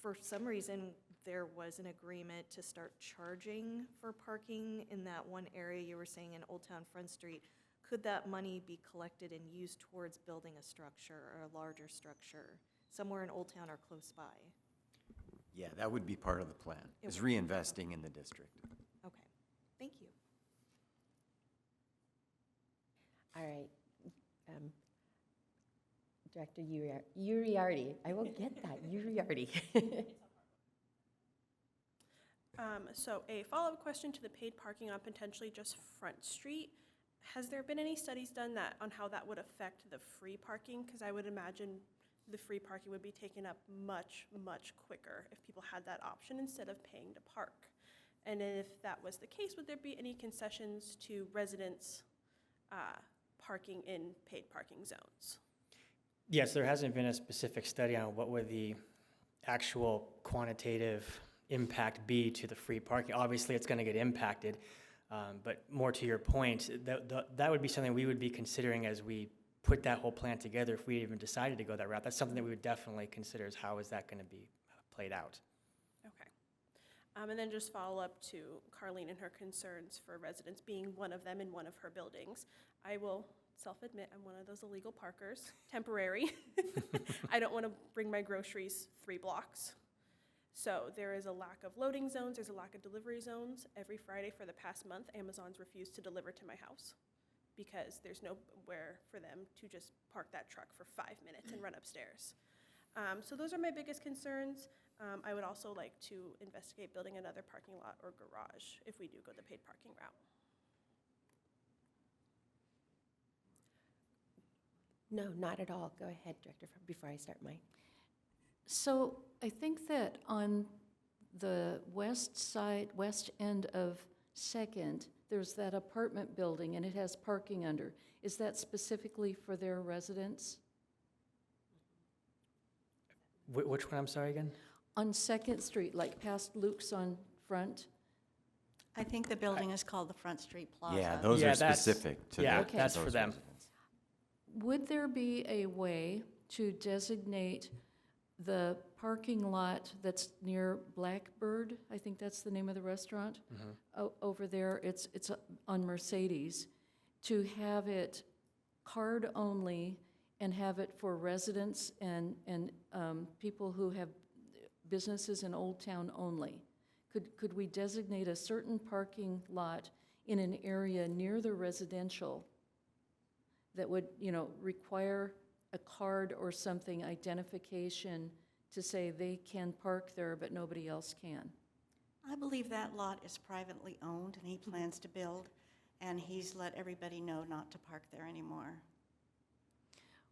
Speaker 2: for some reason there was an agreement to start charging for parking in that one area you were saying in Old Town Front Street, could that money be collected and used towards building a structure or a larger structure somewhere in Old Town or close by?
Speaker 5: Yeah, that would be part of the plan,
Speaker 2: It
Speaker 5: is
Speaker 2: would.
Speaker 5: reinvesting in the district.
Speaker 2: Okay, thank you.
Speaker 1: All right. Director Uriarty, I will get that, Uriarty.
Speaker 8: So a follow-up question to the paid parking on potentially just Front Street. Has there been any studies done on how that would affect the free parking? Because I would imagine the free parking would be taken up much, much quicker if people had that option instead of paying to park. And if that was the case, would there be any concessions to residents parking in paid parking zones?
Speaker 6: Yes, there hasn't been a specific study on what would the actual quantitative impact be to the free parking. Obviously, it's going to get impacted, but more to your point, that would be something we would be considering as we put that whole plan together. If we even decided to go that route, that's something that we would definitely consider, is how is that going to be played out.
Speaker 8: Okay. And then just follow up to Carlene and her concerns for residents being one of them in one of her buildings. I will self-admit I'm one of those illegal parkers, temporary. I don't want to bring my groceries 3 blocks. So there is a lack of loading zones, there's a lack of delivery zones. Every Friday for the past month, Amazon's refused to deliver to my house because there's nowhere for them to just park that truck for 5 minutes and run upstairs. So those are my biggest concerns. I would also like to investigate building another parking lot or garage if we do go the paid parking route.
Speaker 1: No, not at all. Go ahead, Director, before I start mine.
Speaker 7: So I think that on the west side, west end of Second, there's that apartment building and it has parking under. Is that specifically for their residents?
Speaker 6: Which one, I'm sorry, again?
Speaker 7: On Second Street, like past Luke's on Front?
Speaker 4: I think the building is called the Front Street Plaza.
Speaker 5: Yeah, those
Speaker 6: Yeah,
Speaker 5: are
Speaker 6: that's-
Speaker 5: specific to
Speaker 6: yeah,
Speaker 5: the-
Speaker 7: Okay.
Speaker 6: that's
Speaker 5: those
Speaker 6: for them.
Speaker 5: residents.
Speaker 7: Would there be a way to designate the parking lot that's near Blackbird? I think that's the name of the restaurant. Over there, it's on Mercedes, to have it card only and have it for residents and people who have businesses in Old Town only. Could we designate a certain parking lot in an area near the residential that would, require a card or something, identification, to say they can park there, but nobody else can?
Speaker 4: I believe that lot is privately owned, and he plans to build, and he's let everybody know not to park there anymore.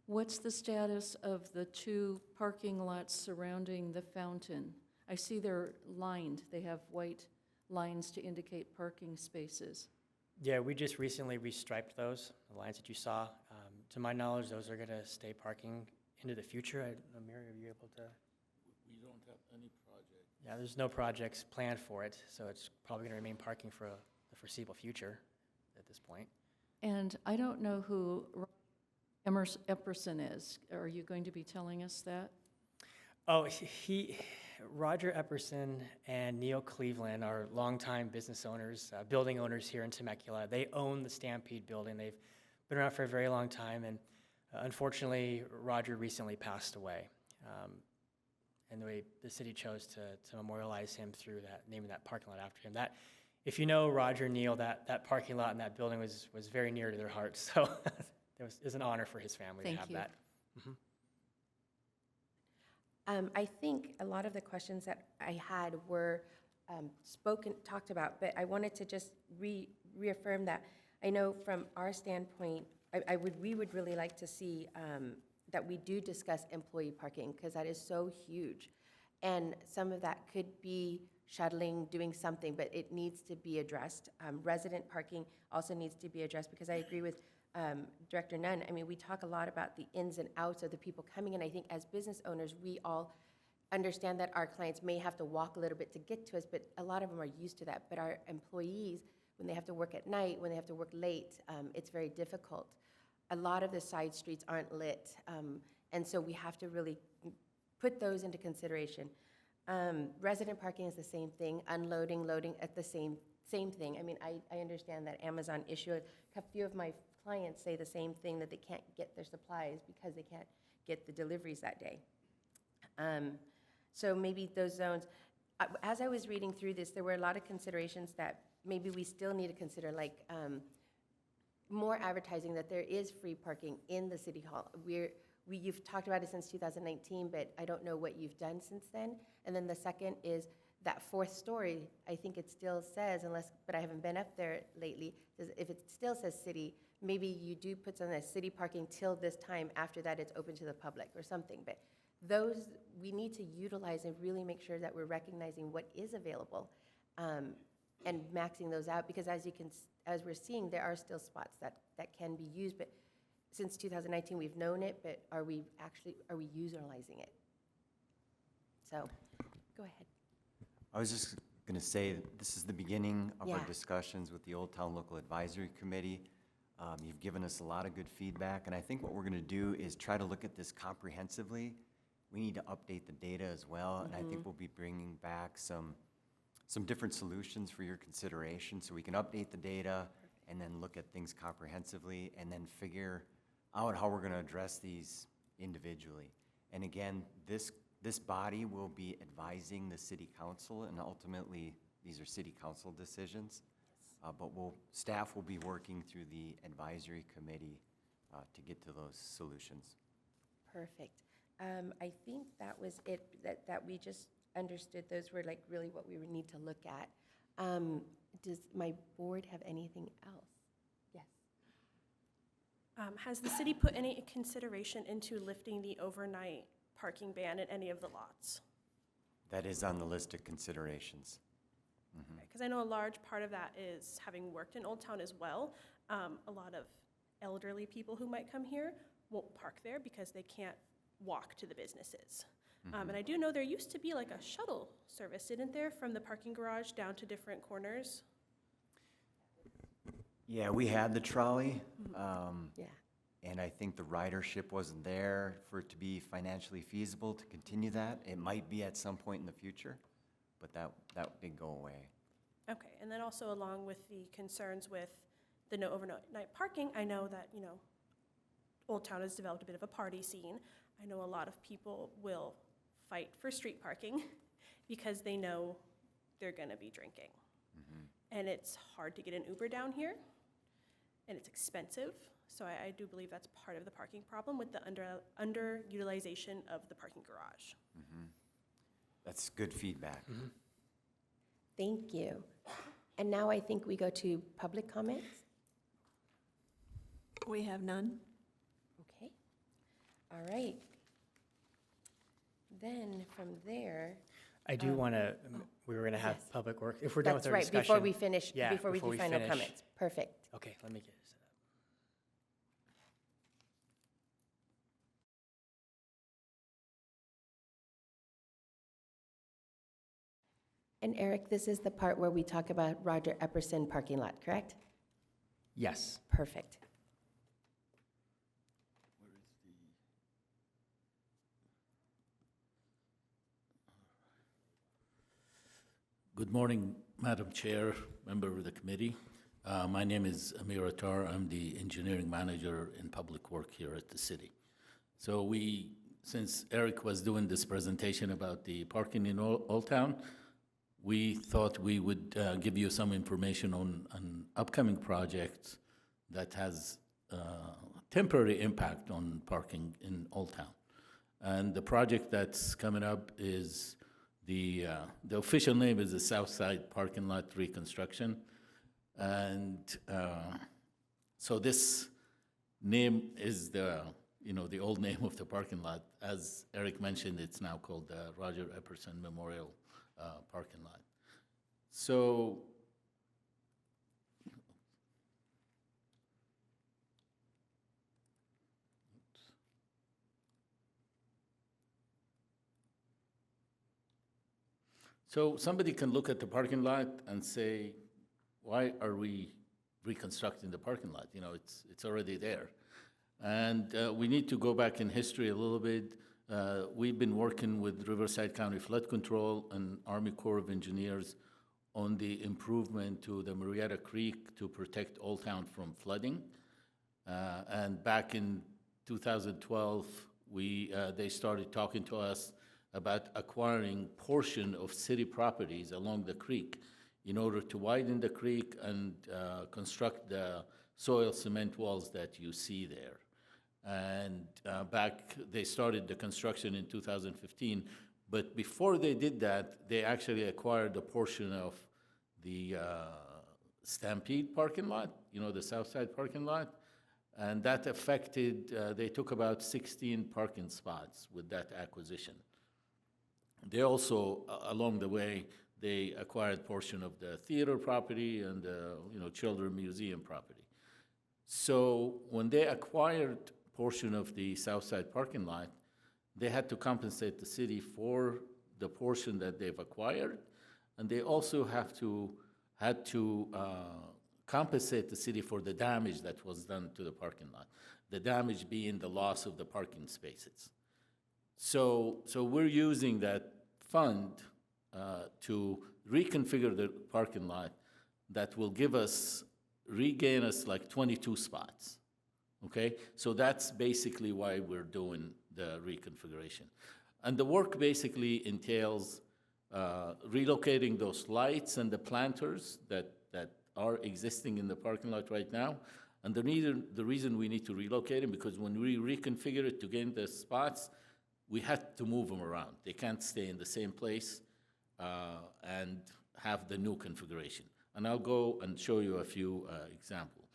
Speaker 7: What's the status of the 2 parking lots surrounding the fountain? I see they're lined. They have white lines to indicate parking spaces.
Speaker 6: Yeah, we just recently restriped those, the lines that you saw. To my knowledge, those are going to stay parking into the future. Mary, are you able to?
Speaker 9: We don't have any project.
Speaker 6: Yeah, there's no projects planned for it, so it's probably going to remain parking for the foreseeable future at this point.
Speaker 7: And I don't know who Epperson is. Are you going to be telling us that?
Speaker 6: Oh, Roger Epperson and Neil Cleveland are longtime business owners, building owners here in Temecula. They own the Stampede building. They've been around for a very long time, and unfortunately, Roger recently passed away. And the city chose to memorialize him through naming that parking lot after him. That, if you know Roger and Neil, that parking lot and that building was very near to their hearts. So it was an honor for his family to have that.
Speaker 1: I think a lot of the questions that I had were talked about, but I wanted to just reaffirm that I know from our standpoint, we would really like to see that we do discuss employee parking, because that is so huge. And some of that could be shuttling, doing something, but it needs to be addressed. Resident parking also needs to be addressed, because I agree with Director Nunn. I mean, we talk a lot about the ins and outs of the people coming in. I think as business owners, we all understand that our clients may have to walk a little bit to get to us, but a lot of them are used to that. But our employees, when they have to work at night, when they have to work late, it's very difficult. A lot of the side streets aren't lit, and so we have to really put those into consideration. Resident parking is the same thing, unloading, loading at the same thing. I mean, I understand that Amazon issue, a few of my clients say the same thing, that they can't get their supplies because they can't get the deliveries that day. So maybe those zones, as I was reading through this, there were a lot of considerations that maybe we still need to consider, like more advertising that there is free parking in the city hall. You've talked about it since 2019, but I don't know what you've done since then. And then the second is that fourth story, I think it still says, but I haven't been up there lately, if it still says city, maybe you do put something as city parking till this time, after that it's open to the public or something. But those, we need to utilize and really make sure that we're recognizing what is available and maxing those out, because as we're seeing, there are still spots that can be used, but since 2019, we've known it, but are we utilizing it? So, go ahead.
Speaker 5: I was just going to say, this is the beginning of our
Speaker 1: Yeah.
Speaker 5: discussions with the Old Town Local Advisory Committee. You've given us a lot of good feedback, and I think what we're going to do is try to look at this comprehensively. We need to update the data as well, and I think we'll be bringing back some different solutions for your consideration, so we can update the data and then look at things comprehensively and then figure out how we're going to address these individually. And again, this body will be advising the city council, and ultimately, these are city council decisions. But staff will be working through the advisory committee to get to those solutions.
Speaker 1: Perfect. I think that was it, that we just understood. Those were like really what we would need to look at. Does my board have anything else? Yes.
Speaker 8: Has the city put any consideration into lifting the overnight parking ban at any of the lots?
Speaker 5: That is on the list of considerations.
Speaker 8: Because I know a large part of that is, having worked in Old Town as well, a lot of elderly people who might come here won't park there because they can't walk to the businesses. And I do know there used to be like a shuttle service, didn't there, from the parking garage down to different corners?
Speaker 5: Yeah, we had the trolley,
Speaker 1: Yeah.
Speaker 5: and I think the ridership wasn't there for it to be financially feasible to continue that. It might be at some point in the future, but that did go away.
Speaker 8: Okay, and then also along with the concerns with the no overnight parking, I know that, Old Town has developed a bit of a party scene. I know a lot of people will fight for street parking because they know they're gonna be drinking. And it's hard to get an Uber down here, and it's expensive. So I do believe that's part of the parking problem with the underutilization of the parking garage.
Speaker 5: That's good feedback.
Speaker 1: Thank you. And now I think we go to public comments.
Speaker 3: We have none.
Speaker 1: Okay. All right. Then from there,
Speaker 6: I do want to, we were going to have
Speaker 1: yes.
Speaker 6: public work, if we're done with
Speaker 1: that's
Speaker 6: our
Speaker 1: right,
Speaker 6: discussion.
Speaker 1: before we finish,
Speaker 6: Yeah,
Speaker 1: before we do final
Speaker 6: finish.
Speaker 1: comments. Perfect.
Speaker 6: Okay, let me get it set up.
Speaker 1: And Eric, this is the part where we talk about Roger Epperson parking lot, correct?
Speaker 6: Yes.
Speaker 1: Perfect.
Speaker 9: Where is the? Good morning, Madam Chair, member of the committee. My name is Amir Attar. I'm the engineering manager in public work here at the city. So since Eric was doing this presentation about the parking in Old Town, we thought we would give you some information on an upcoming project that has temporary impact on parking in Old Town. And the project that's coming up is the official name is the South Side Parking Lot Reconstruction. And so this name is the old name of the parking lot. As Eric mentioned, it's now called the Roger Epperson Memorial parking lot. So, so somebody can look at the parking lot and say, why are we reconstructing the parking lot? You know, it's already there. And we need to go back in history a little bit. We've been working with Riverside County Flood Control and Army Corps of Engineers on the improvement to the Marietta Creek to protect Old Town from flooding. And back in 2012, they started talking to us about acquiring portion of city properties along the creek in order to widen the creek and construct the soil cement walls that you see there. And they started the construction in 2015, but before they did that, they actually acquired a portion of the Stampede parking lot, you know, the south side parking lot, and that affected, they took about 16 parking spots with that acquisition. They also, along the way, they acquired portion of the theater property and the, you know, Children's Museum property. So when they acquired portion of the south side parking lot, they had to compensate the city for the portion that they've acquired, and they also had to compensate the city for the damage that was done to the parking lot. The damage being the loss of the parking spaces. So we're using that fund to reconfigure the parking lot that will regain us like 22 spots, okay? So that's basically why we're doing the reconfiguration. And the work basically entails relocating those lights and the planters that are existing in the parking lot right now. And the reason we need to relocate them, because when we reconfigure it to gain the spots, we had to move them around. They can't stay in the same place and have the new configuration. And I'll go and show you a few examples.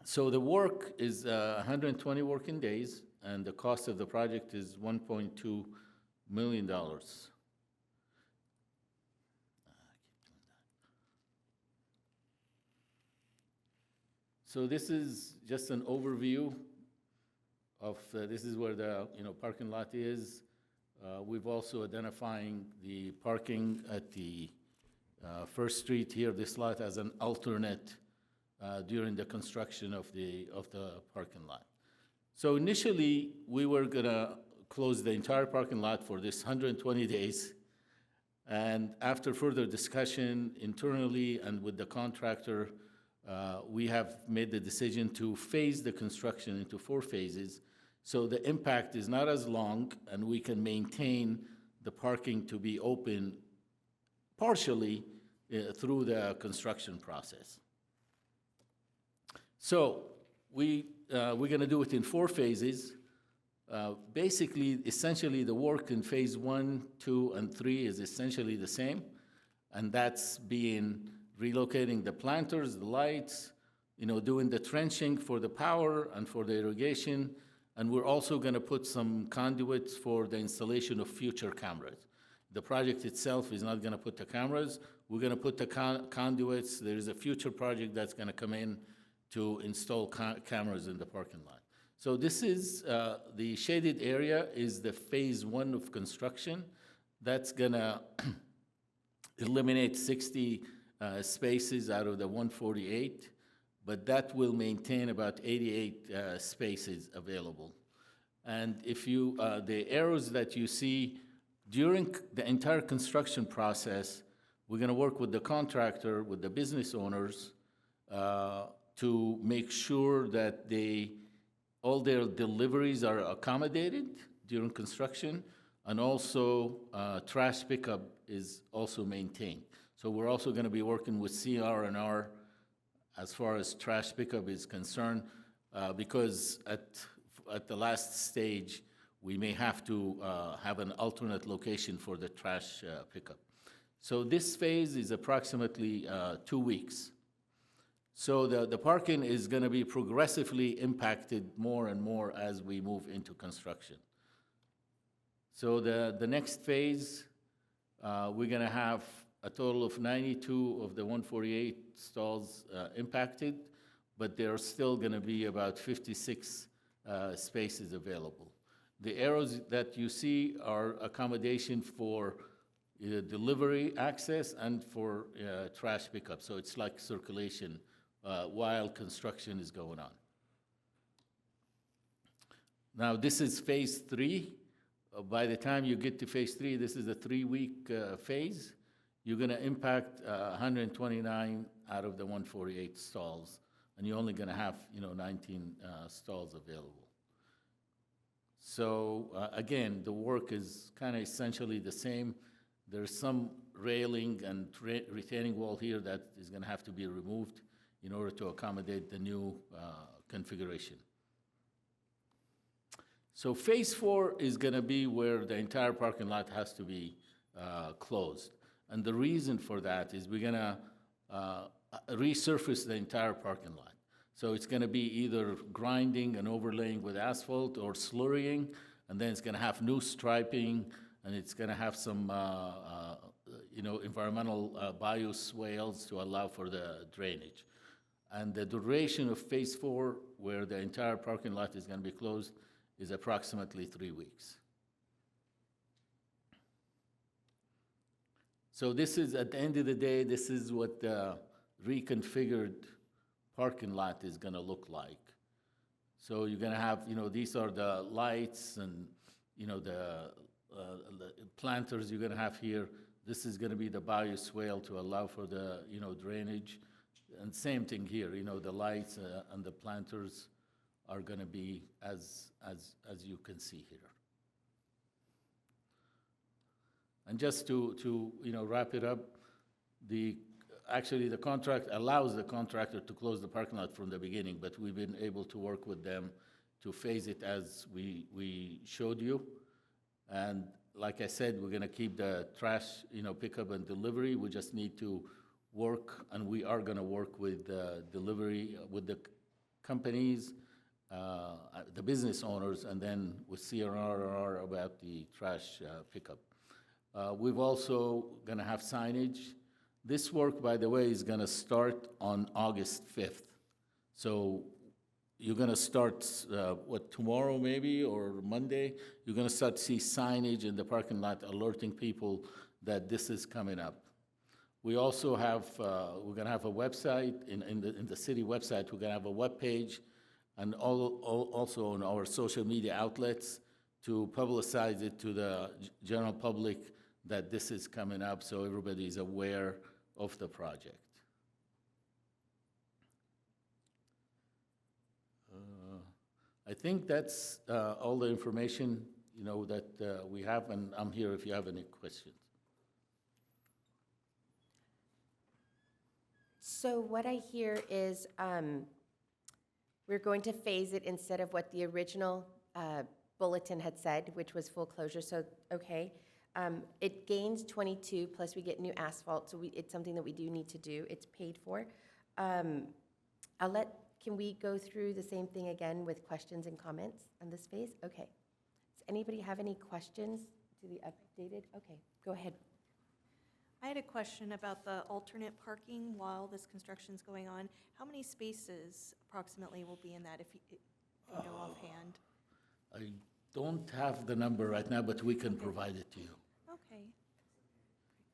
Speaker 9: So the work is 120 working days, and the cost of the project is $1.2 million. So this is just an overview of, this is where the parking lot is. We've also identifying the parking at the First Street here, this lot as an alternate during the construction of the parking lot. So initially, we were gonna close the entire parking lot for this 120 days. And after further discussion internally and with the contractor, we have made the decision to phase the construction into 4 phases. So the impact is not as long, and we can maintain the parking to be open partially through the construction process. So we're gonna do it in 4 phases. Basically, essentially, the work in phase 1, 2, and 3 is essentially the same, and that's being relocating the planters, the lights, doing the trenching for the power and for the irrigation, and we're also gonna put some conduits for the installation of future cameras. The project itself is not gonna put the cameras, we're gonna put the conduits. There's a future project that's gonna come in to install cameras in the parking lot. So this is, the shaded area is the phase 1 of construction. That's gonna eliminate 60 spaces out of the 148, but that will maintain about 88 spaces available. And if you, the arrows that you see during the entire construction process, we're gonna work with the contractor, with the business owners, to make sure that all their deliveries are accommodated during construction, and also trash pickup is also maintained. So we're also gonna be working with CR&R as far as trash pickup is concerned, because at the last stage, we may have to have an alternate location for the trash pickup. So this phase is approximately 2 weeks. So the parking is gonna be progressively impacted more and more as we move into construction. So the next phase, we're gonna have a total of 92 of the 148 stalls impacted, but there are still going to be about 56 spaces available. The arrows that you see are accommodation for delivery access and for trash pickup. So it's like circulation while construction is going on. Now, this is phase 3. By the time you get to phase 3, this is a 3-week phase. You're going to impact 129 out of the 148 stalls, and you're only going to have 19 stalls available. So again, the work is kind of essentially the same. There's some railing and retaining wall here that is going to have to be removed in order to accommodate the new configuration. So phase 4 is going to be where the entire parking lot has to be closed. And the reason for that is we're going to resurface the entire parking lot. So it's going to be either grinding and overlaying with asphalt or slurrying, and then it's going to have new striping, and it's going to have some environmental bioswales to allow for the drainage. And the duration of phase 4, where the entire parking lot is going to be closed, is approximately 3 weeks. So this is, at the end of the day, this is what the reconfigured parking lot is going to look like. So you're going to have, these are the lights and, the planters you're going to have here. This is going to be the bioswale to allow for the, drainage. And same thing here, the lights and the planters are going to be as you can see here. And just to wrap it up, actually the contract allows the contractor to close the parking lot from the beginning, but we've been able to work with them to phase it as we showed you. And like I said, we're going to keep the trash pickup and delivery. We just need to work, and we are going to work with delivery with the companies, the business owners, and then with CRR about the trash pickup. We've also going to have signage. This work, by the way, is going to start on August 5th. So you're going to start, tomorrow maybe, or Monday? You're going to start to see signage in the parking lot alerting people that this is coming up. We also have, we're going to have a website, in the city website, we're going to have a web page, and also on our social media outlets to publicize it to the general public that this is coming up, so everybody is aware of the project. I think that's all the information that we have, and I'm here if you have any questions.
Speaker 1: So what I hear is we're going to phase it instead of what the original bulletin had said, which was full closure, so, okay. It gains 22, plus we get new asphalt, so it's something that we do need to do. It's paid for. Can we go through the same thing again with questions and comments on this phase? Okay. Does anybody have any questions to be updated? Okay, go ahead.
Speaker 2: I had a question about the alternate parking while this construction's going on. How many spaces approximately will be in that, if you know offhand?
Speaker 9: I don't have the number right now, but we can provide it to you.
Speaker 2: Okay.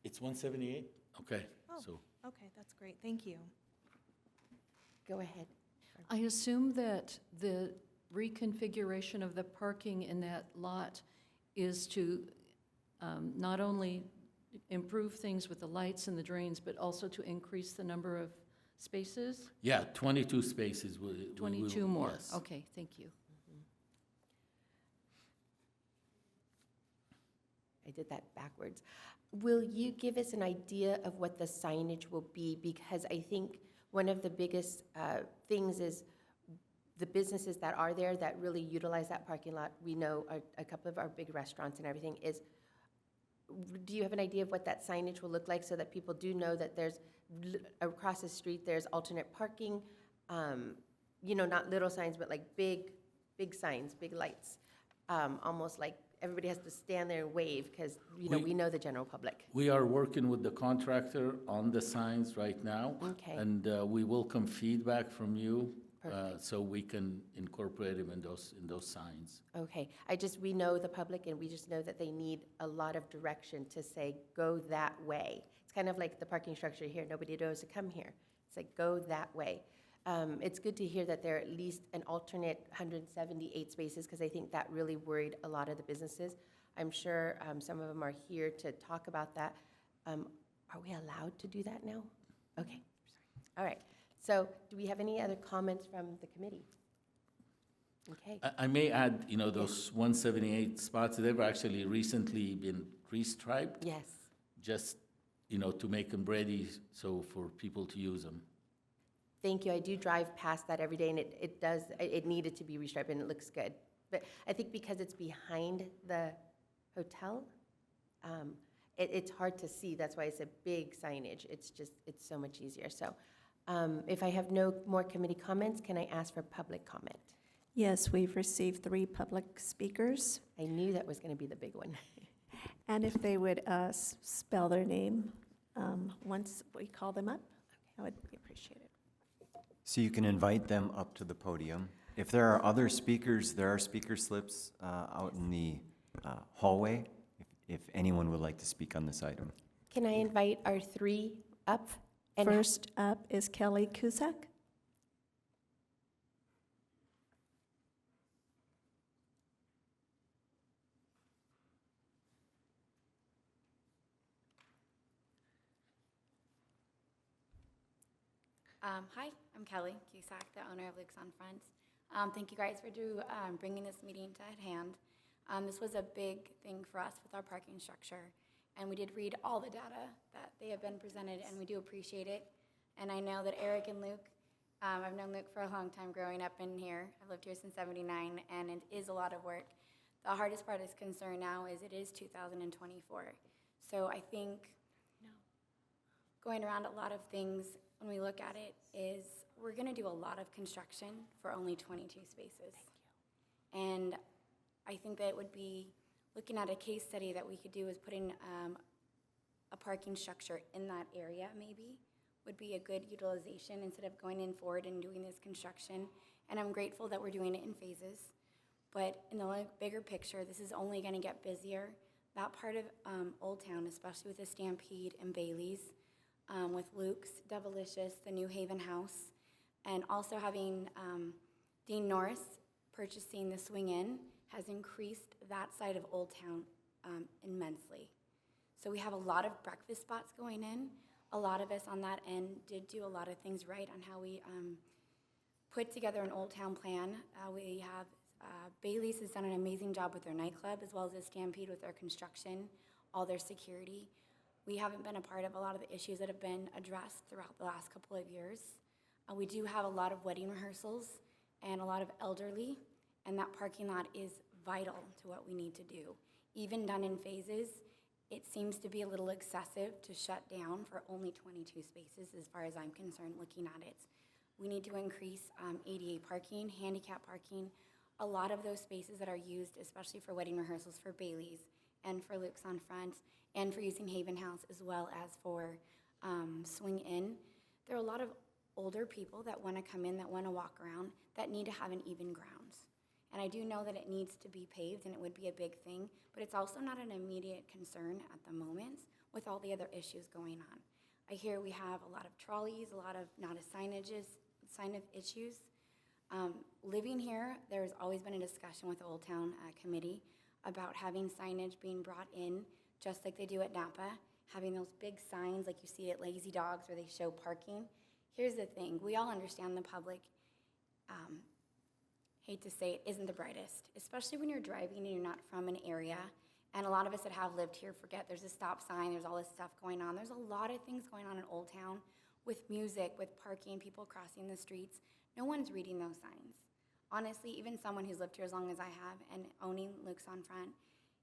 Speaker 9: It's 178? Okay,
Speaker 2: Oh.
Speaker 9: so.
Speaker 2: Okay, that's great. Thank you.
Speaker 1: Go ahead.
Speaker 7: I assume that the reconfiguration of the parking in that lot is to not only improve things with the lights and the drains, but also to increase the number of spaces?
Speaker 9: Yeah, 22 spaces.
Speaker 7: 22 more?
Speaker 9: Yes.
Speaker 7: Okay, thank you.
Speaker 1: I did that backwards. Will you give us an idea of what the signage will be? Because I think one of the biggest things is the businesses that are there that really utilize that parking lot, we know a couple of our big restaurants and everything is, do you have an idea of what that signage will look like so that people do know that there's, across the street, there's alternate parking? Not little signs, but like big signs, big lights, almost like everybody has to stand there and wave, because, we know the general public.
Speaker 9: We are working with the contractor on the signs right now.
Speaker 1: Okay.
Speaker 9: And we welcome feedback from you,
Speaker 1: Perfect.
Speaker 9: so we can incorporate them in those signs.
Speaker 1: Okay, we know the public, and we just know that they need a lot of direction to say, go that way. It's kind of like the parking structure here, nobody knows to come here. It's like, go that way. It's good to hear that there are at least an alternate 178 spaces, because I think that really worried a lot of the businesses. I'm sure some of them are here to talk about that. Are we allowed to do that now? Okay, sorry. All right. So do we have any other comments from the committee? Okay.
Speaker 9: I may add, those 178 spots, they've actually recently been restriped,
Speaker 1: Yes.
Speaker 9: just, to make them ready so for people to use them.
Speaker 1: Thank you. I do drive past that every day, and it needed to be restriped, and it looks good. But I think because it's behind the hotel, it's hard to see. That's why it's a big signage. It's so much easier. So if I have no more committee comments, can I ask for public comment?
Speaker 3: Yes, we've received 3 public speakers,
Speaker 1: I knew that was going to be the big one.
Speaker 3: and if they would spell their name once we call them up, that would be appreciated.
Speaker 5: So you can invite them up to the podium. If there are other speakers, there are speaker slips out in the hallway, if anyone would like to speak on this item.
Speaker 1: Can I invite our 3 up? And
Speaker 3: First up is Kelly Cusack.
Speaker 10: Hi, I'm Kelly Cusack, the owner of Luke's on Front. Thank you guys for bringing this meeting to hand. This was a big thing for us with our parking structure, and we did read all the data that they have been presented, and we do appreciate it. And I know that Eric and Luke, I've known Luke for a long time growing up in here. I've lived here since '79, and it is a lot of work. The hardest part is concern now is it is 2024. So I think going around a lot of things, when we look at it, is we're going to do a lot of construction for only 22 spaces. And I think that it would be, looking at a case study that we could do is putting a parking structure in that area maybe would be a good utilization instead of going in forward and doing this construction. And I'm grateful that we're doing it in phases. But in the bigger picture, this is only going to get busier. That part of Old Town, especially with the Stampede and Bailey's, with Luke's, Devilicious, the New Haven House, and also having Dean Norris purchasing the Swing Inn has increased that side of Old Town immensely. So we have a lot of breakfast spots going in. A lot of us on that end did do a lot of things right on how we put together an Old Town plan. We have Bailey's has done an amazing job with their nightclub, as well as the Stampede with their construction, all their security. We haven't been a part of a lot of the issues that have been addressed throughout the last couple of years. We do have a lot of wedding rehearsals and a lot of elderly, and that parking lot is vital to what we need to do. Even done in phases, it seems to be a little excessive to shut down for only 22 spaces as far as I'm concerned looking at it. We need to increase ADA parking, handicap parking, a lot of those spaces that are used, especially for wedding rehearsals for Bailey's and for Luke's on Front, and for using Haven House as well as for Swing Inn. There are a lot of older people that want to come in, that want to walk around, that need to have an even grounds. And I do know that it needs to be paved, and it would be a big thing, but it's also not an immediate concern at the moment with all the other issues going on. I hear we have a lot of trolleys, a lot of sign of issues. Living here, there's always been a discussion with the Old Town Committee about having signage being brought in, just like they do at Napa, having those big signs like you see at Lazy Dogs where they show parking. Here's the thing, we all understand the public, hate to say it, isn't the brightest, especially when you're driving and you're not from an area. And a lot of us that have lived here forget there's a stop sign, there's all this stuff going on. There's a lot of things going on in Old Town with music, with parking, people crossing the streets. No one's reading those signs. Honestly, even someone who's lived here as long as I have and owning Luke's on Front,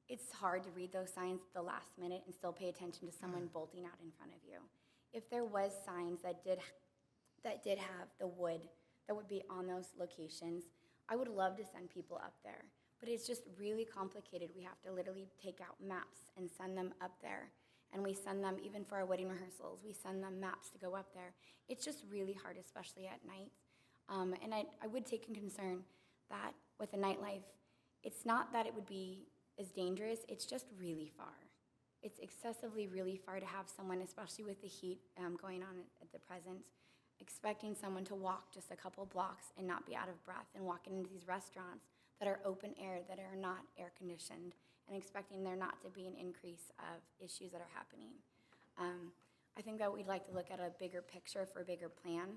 Speaker 10: it's hard to read those signs at the last minute and still pay attention to someone bolting out in front of you. If there was signs that did have the wood that would be on those locations, I would love to send people up there. but it's just really complicated. We have to literally take out maps and send them up there. And we send them, even for our wedding rehearsals, we send them maps to go up there. It's just really hard, especially at night. And I would take in concern that with the nightlife, it's not that it would be as dangerous, it's just really far. It's excessively really far to have someone, especially with the heat going on at the present, expecting someone to walk just a couple blocks and not be out of breath and walking into these restaurants that are open air, that are not air conditioned, and expecting there not to be an increase of issues that are happening. I think that we'd like to look at a bigger picture for a bigger plan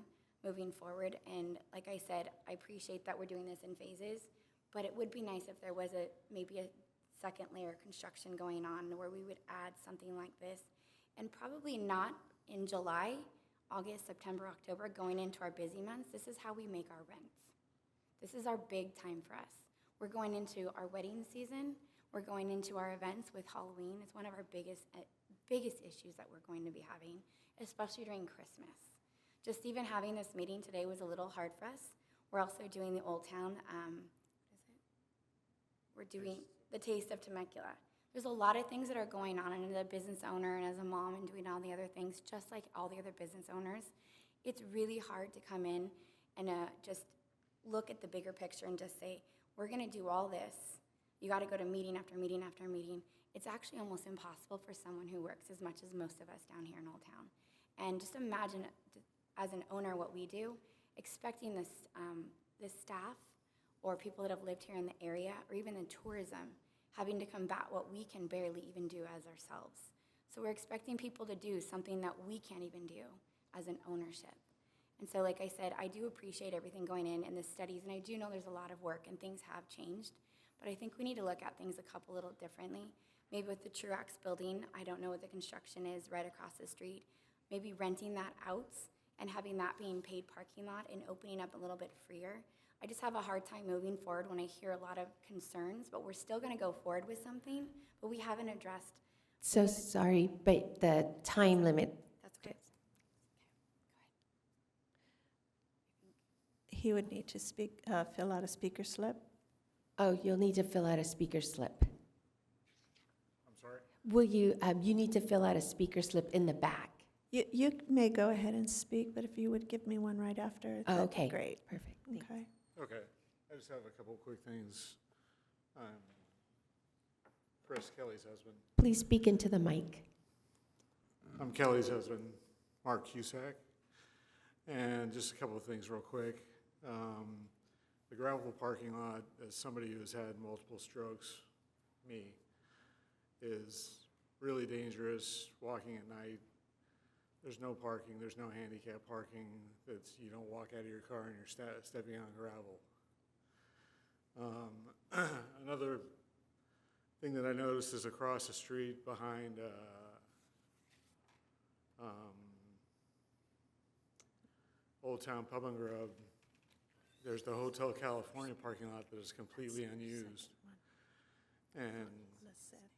Speaker 10: moving forward. And like I said, I appreciate that we're doing this in phases, but it would be nice if there was maybe a second layer of construction going on where we would add something like this, and probably not in July, August, September, October, going into our busy months. This is how we make our rents. This is our big time for us. We're going into our wedding season. We're going into our events with Halloween. It's one of our biggest issues that we're going to be having, especially during Christmas. Just even having this meeting today was a little hard for us. We're also doing the Old Town, we're doing the Taste of Temecula. There's a lot of things that are going on, and as a business owner and as a mom and doing all the other things, just like all the other business owners, it's really hard to come in and just look at the bigger picture and just say, we're gonna do all this. You gotta go to meeting after meeting after meeting. It's actually almost impossible for someone who works as much as most of us down here in Old Town. And just imagine, as an owner, what we do, expecting this staff or people that have lived here in the area, or even in tourism, having to combat what we can barely even do as ourselves. So we're expecting people to do something that we can't even do as an ownership. And so, like I said, I do appreciate everything going in and the studies, and I do know there's a lot of work and things have changed, but I think we need to look at things a couple little differently. Maybe with the Truax building, I don't know what the construction is right across the street, maybe renting that out and having that being paid parking lot and opening up a little bit freer. I just have a hard time moving forward when I hear a lot of concerns, but we're still gonna go forward with something, but we haven't addressed.
Speaker 1: So sorry, but the time limit.
Speaker 10: That's okay.
Speaker 3: He would need to speak, fill out a speaker slip.
Speaker 1: Oh, you'll need to fill out a speaker slip.
Speaker 11: I'm sorry?
Speaker 1: Will you, you need to fill out a speaker slip in the back.
Speaker 3: You may go ahead and speak, but if you would give me one right after,
Speaker 1: Oh,
Speaker 3: that'd be
Speaker 1: okay.
Speaker 3: great.
Speaker 1: Perfect. Thanks.
Speaker 3: Okay.
Speaker 11: Okay, I just have a couple quick things. I'm Chris, Kelly's husband.
Speaker 1: Please speak into the mic.
Speaker 11: I'm Kelly's husband, Mark Cusack. And just a couple of things real quick. The gravel parking lot, as somebody who's had multiple strokes, me, is really dangerous walking at night. There's no parking, there's no handicap parking. You don't walk out of your car and you're stepping on gravel. Another thing that I noticed is across the street behind Old Town Pub and Grub, there's the Hotel California parking lot that is completely unused. And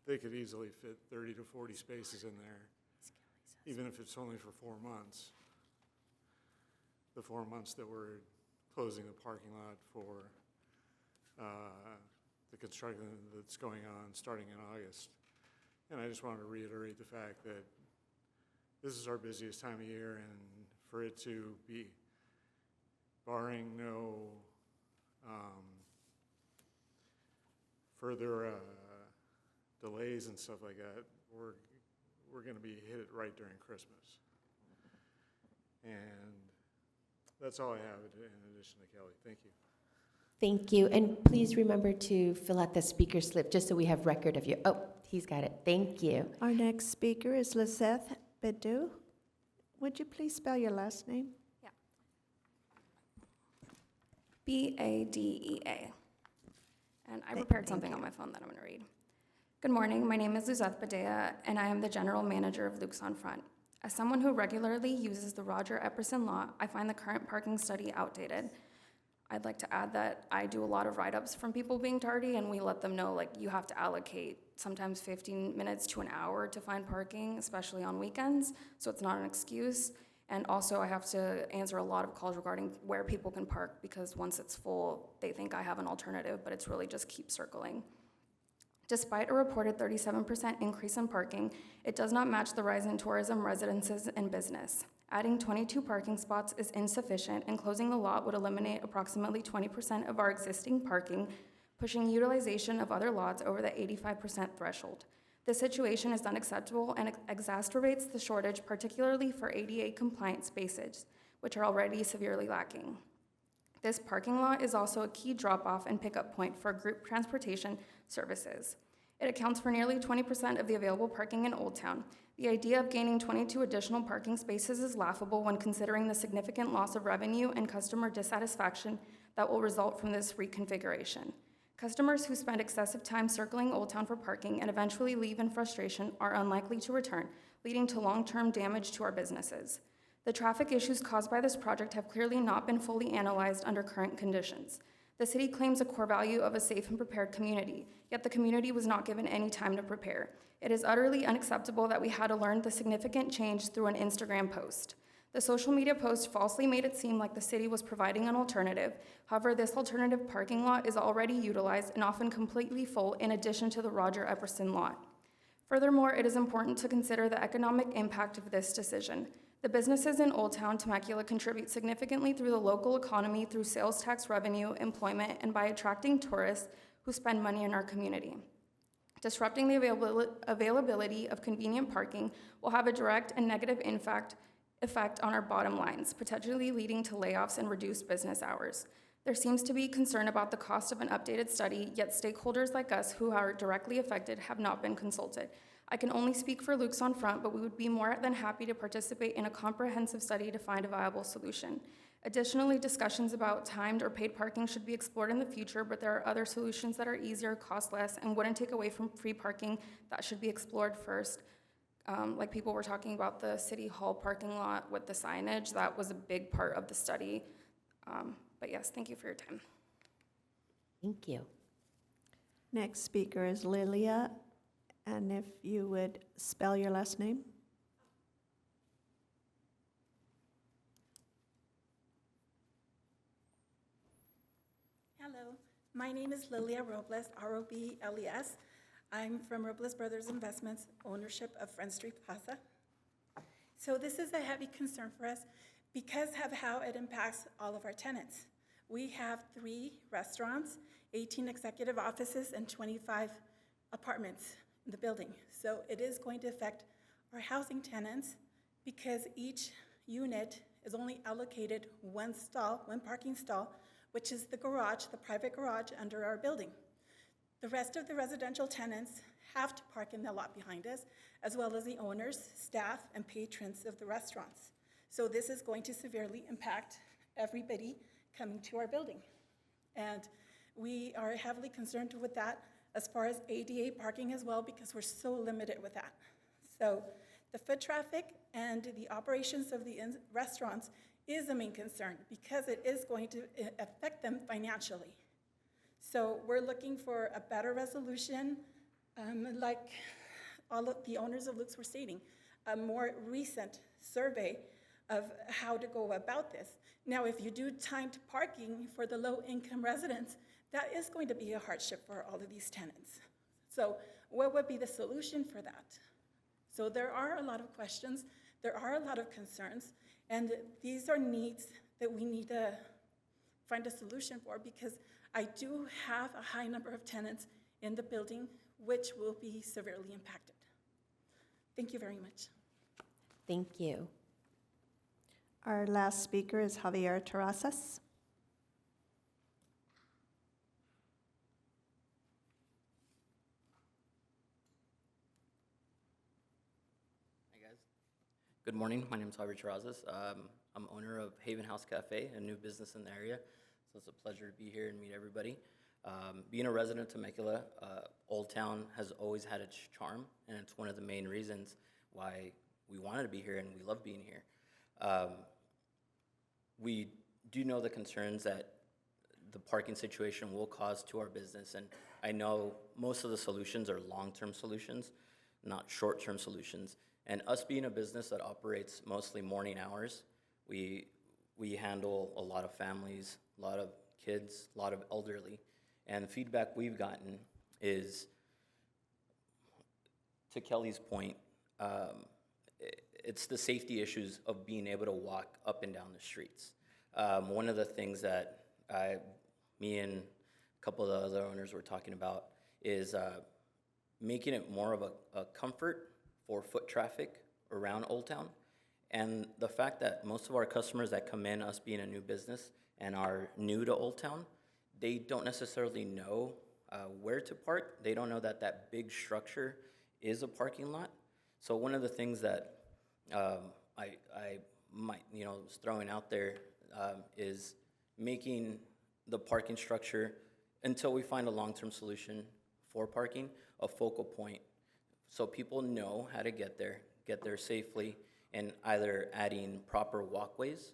Speaker 11: they could easily fit 30 to 40 spaces in there, even if it's only for 4 months. The 4 months that we're closing the parking lot for the construction that's going on starting in August. And I just wanted to reiterate the fact that this is our busiest time of year, and for it to be, barring no further delays and stuff like that, we're going to be hit right during Christmas. And that's all I have in addition to Kelly. Thank you.
Speaker 1: Thank you, and please remember to fill out the speaker slip, just so we have record of you. Oh, he's got it. Thank you.
Speaker 3: Our next speaker is Liseth Bedu. Would you please spell your last name?
Speaker 12: Badea. And I prepared something on my phone that I'm going to read. Good morning. My name is Luzeth Badea, and I am the general manager of Luke's on Front. As someone who regularly uses the Roger Epperson lot, I find the current parking study outdated. I'd like to add that I do a lot of write-ups from people being tardy, and we let them know, like, you have to allocate sometimes 15 minutes to an hour to find parking, especially on weekends, so it's not an excuse. And also, I have to answer a lot of calls regarding where people can park, because once it's full, they think I have an alternative, but it's really just keep circling. Despite a reported 37% increase in parking, it does not match the rise in tourism, residences, and business. Adding 22 parking spots is insufficient, and closing the lot would eliminate approximately 20% of our existing parking, pushing utilization of other lots over the 85% threshold. This situation is unacceptable and exacerbates the shortage, particularly for ADA-compliant spaces, which are already severely lacking. This parking lot is also a key drop-off and pickup point for group transportation services. It accounts for nearly 20% of the available parking in Old Town. The idea of gaining 22 additional parking spaces is laughable when considering the significant loss of revenue and customer dissatisfaction that will result from this reconfiguration. Customers who spend excessive time circling Old Town for parking and eventually leave in frustration are unlikely to return, leading to long-term damage to our businesses. The traffic issues caused by this project have clearly not been fully analyzed under current conditions. The city claims a core value of a safe and prepared community, yet the community was not given any time to prepare. It is utterly unacceptable that we had to learn the significant change through an Instagram post. The social media post falsely made it seem like the city was providing an alternative. However, this alternative parking lot is already utilized and often completely full in addition to the Roger Epperson lot. Furthermore, it is important to consider the economic impact of this decision. The businesses in Old Town Temecula contribute significantly through the local economy through sales tax revenue, employment, and by attracting tourists who spend money in our community. Disrupting the availability of convenient parking will have a direct and negative effect on our bottom lines, potentially leading to layoffs and reduced business hours. There seems to be concern about the cost of an updated study, yet stakeholders like us who are directly affected have not been consulted. I can only speak for Luke's on Front, but we would be more than happy to participate in a comprehensive study to find a viable solution. Additionally, discussions about timed or paid parking should be explored in the future, but there are other solutions that are easier, cost less, and wouldn't take away from free parking that should be explored first. Like people were talking about the City Hall parking lot with the signage, that was a big part of the study. But yes, thank you for your time.
Speaker 1: Thank you.
Speaker 3: Next speaker is Lilia, and if you would spell your last name.
Speaker 13: Hello, my name is Lilia Robles, R-O-B-L-E-S. I'm from Robles Brothers Investments, ownership of Front Street Plaza. So this is a heavy concern for us because of how it impacts all of our tenants. We have 3 restaurants, 18 executive offices, and 25 apartments in the building. So it is going to affect our housing tenants because each unit is only allocated one parking stall, which is the garage, the private garage under our building. The rest of the residential tenants have to park in the lot behind us, as well as the owners, staff, and patrons of the restaurants. So this is going to severely impact everybody coming to our building. And we are heavily concerned with that as far as ADA parking as well, because we're so limited with that. So the foot traffic and the operations of the restaurants is a main concern because it is going to affect them financially. So we're looking for a better resolution, like all of the owners of Luke's were stating, a more recent survey of how to go about this. Now, if you do timed parking for the low-income residents, that is going to be a hardship for all of these tenants. So what would be the solution for that? So there are a lot of questions, there are a lot of concerns, and these are needs that we need to find a solution for, because I do have a high number of tenants in the building which will be severely impacted. Thank you very much.
Speaker 1: Thank you.
Speaker 3: Our last speaker is Javier Terrazas.
Speaker 14: Hi guys. Good morning. My name is Javier Terrazas. I'm owner of Haven House Cafe, a new business in the area. So it's a pleasure to be here and meet everybody. Being a resident of Temecula, Old Town has always had its charm, and it's one of the main reasons why we wanted to be here and we love being here. We do know the concerns that the parking situation will cause to our business, and I know most of the solutions are long-term solutions, not short-term solutions. And us being a business that operates mostly morning hours, we handle a lot of families, a lot of kids, a lot of elderly. And the feedback we've gotten is, to Kelly's point, it's the safety issues of being able to walk up and down the streets. One of the things that me and a couple of the other owners were talking about is making it more of a comfort for foot traffic around Old Town. And the fact that most of our customers that come in, us being a new business, and are new to Old Town, they don't necessarily know where to park. They don't know that that big structure is a parking lot. So one of the things that I might, was throwing out there is making the parking structure, until we find a long-term solution for parking, a focal point, so people know how to get there safely, and either adding proper walkways,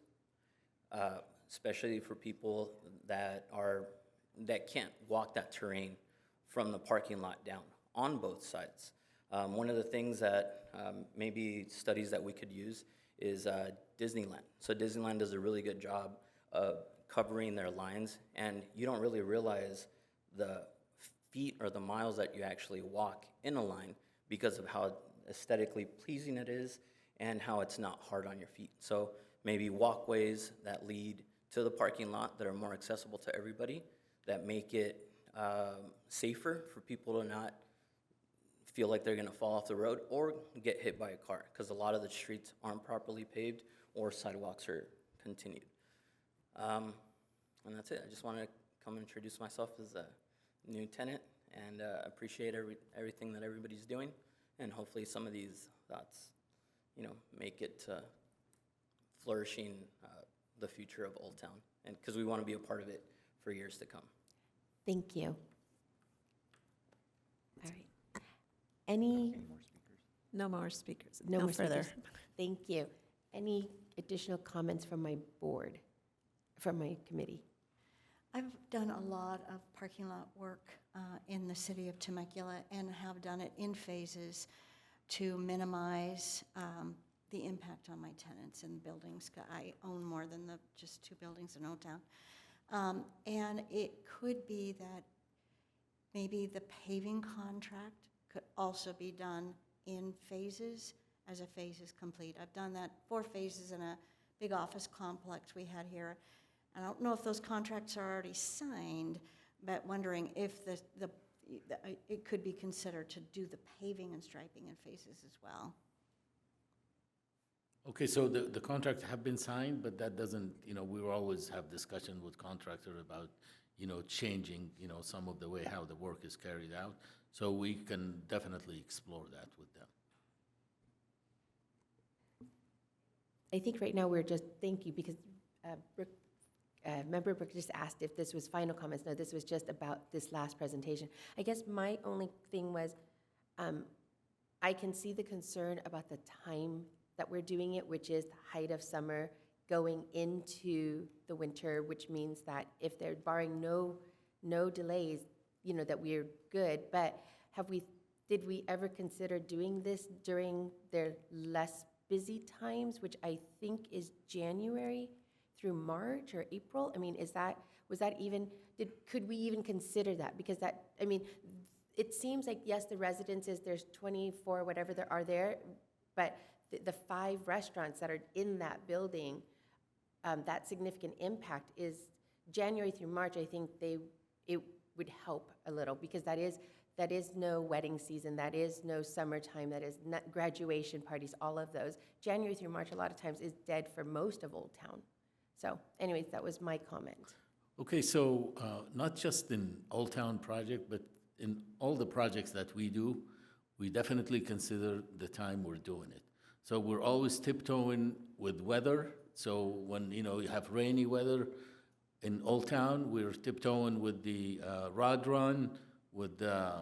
Speaker 14: especially for people that can't walk that terrain from the parking lot down on both sides. One of the things that maybe studies that we could use is Disneyland. So Disneyland does a really good job of covering their lines, and you don't really realize the feet or the miles that you actually walk in a line because of how aesthetically pleasing it is and how it's not hard on your feet. So maybe walkways that lead to the parking lot that are more accessible to everybody, that make it safer for people to not feel like they're gonna fall off the road or get hit by a car, because a lot of the streets aren't properly paved or sidewalks are continued. And that's it. I just wanted to come and introduce myself as a new tenant, and appreciate everything that everybody's doing, and hopefully some of these thoughts, make it to flourishing the future of Old Town, and because we want to be a part of it for years to come.
Speaker 1: Thank you. All right. Any
Speaker 3: No more speakers.
Speaker 1: No more
Speaker 3: further.
Speaker 1: speakers. Thank you. Any additional comments from my board, from my committee?
Speaker 4: I've done a lot of parking lot work in the city of Temecula, and have done it in phases to minimize the impact on my tenants and buildings. I own more than just 2 buildings in Old Town. And it could be that maybe the paving contract could also be done in phases as a phase is complete. I've done that 4 phases in a big office complex we had here. I don't know if those contracts are already signed, but wondering if it could be considered to do the paving and striping in phases as well.
Speaker 9: Okay, so the contract have been signed, but that doesn't, we will always have discussion with contractor about, changing, some of the way how the work is carried out. So we can definitely explore that with them.
Speaker 1: I think right now we're just, thank you, because Member Brooke just asked if this was final comments. No, this was just about this last presentation. I guess my only thing was, I can see the concern about the time that we're doing it, which is the height of summer going into the winter, which means that if they're barring no delays, that we're good. But did we ever consider doing this during their less busy times, which I think is January through March or April? I mean, could we even consider that? Because it seems like, yes, the residences, there's 24, whatever there are there, but the 5 restaurants that are in that building, that significant impact is January through March. I think it would help a little, because that is no wedding season, that is no summertime, that is not graduation parties, all of those. January through March a lot of times is dead for most of Old Town. So anyways, that was my comment.
Speaker 9: Okay, so not just in Old Town project, but in all the projects that we do, we definitely consider the time we're doing it. So we're always tiptoeing with weather. So when, you have rainy weather in Old Town, we're tiptoeing with the Rod Run, with the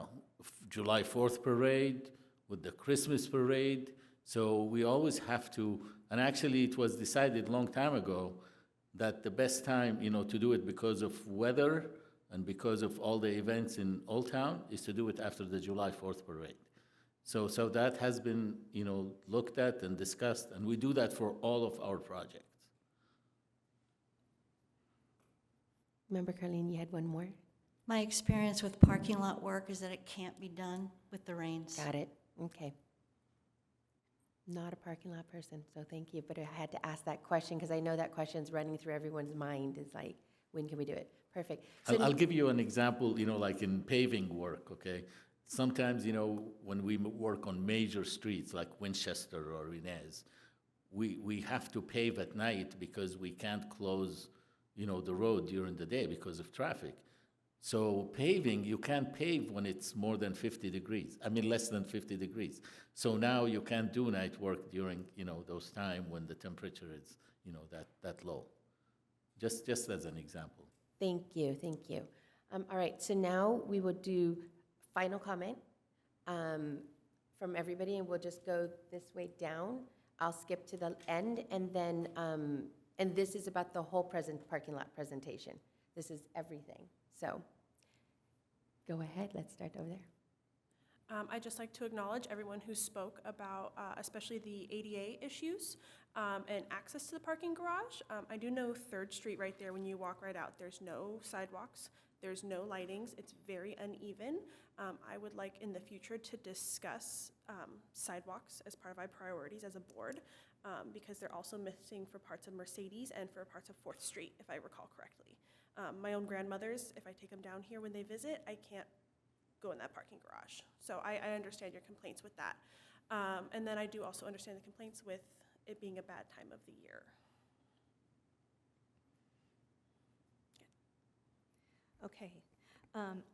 Speaker 9: July 4th parade, with the Christmas parade. So we always have to, and actually it was decided a long time ago that the best time, to do it because of weather and because of all the events in Old Town is to do it after the July 4th parade. So that has been, looked at and discussed, and we do that for all of our projects.
Speaker 1: Member Carlene, you had one more?
Speaker 4: My experience with parking lot work is that it can't be done with the rains.
Speaker 1: Got it, okay. Not a parking lot person, so thank you, but I had to ask that question because I know that question's running through everyone's mind, is like, when can we do it? Perfect. So
Speaker 9: I'll give you an example, like in paving work, okay? Sometimes, when we work on major streets like Winchester or Inez, we have to pave at night because we can't close, the road during the day because of traffic. So paving, you can't pave when it's more than 50 degrees, less than 50 degrees. So now you can't do night work during, those time when the temperature is, that low. Just as an example.
Speaker 1: Thank you, thank you. All right, so now we will do final comment from everybody, and we'll just go this way down. I'll skip to the end, and then, and this is about the whole parking lot presentation. This is everything. So go ahead, let's start over there.
Speaker 8: I'd just like to acknowledge everyone who spoke about, especially the ADA issues and access to the parking garage. I do know 3rd Street right there, when you walk right out, there's no sidewalks, there's no lightings, it's very uneven. I would like in the future to discuss sidewalks as part of my priorities as a board, because they're also missing for parts of Mercedes and for parts of 4th Street, if I recall correctly. My own grandmothers, if I take them down here when they visit, I can't go in that parking garage. So I understand your complaints with that. And then I do also understand the complaints with it being a bad time of the year.
Speaker 2: Okay.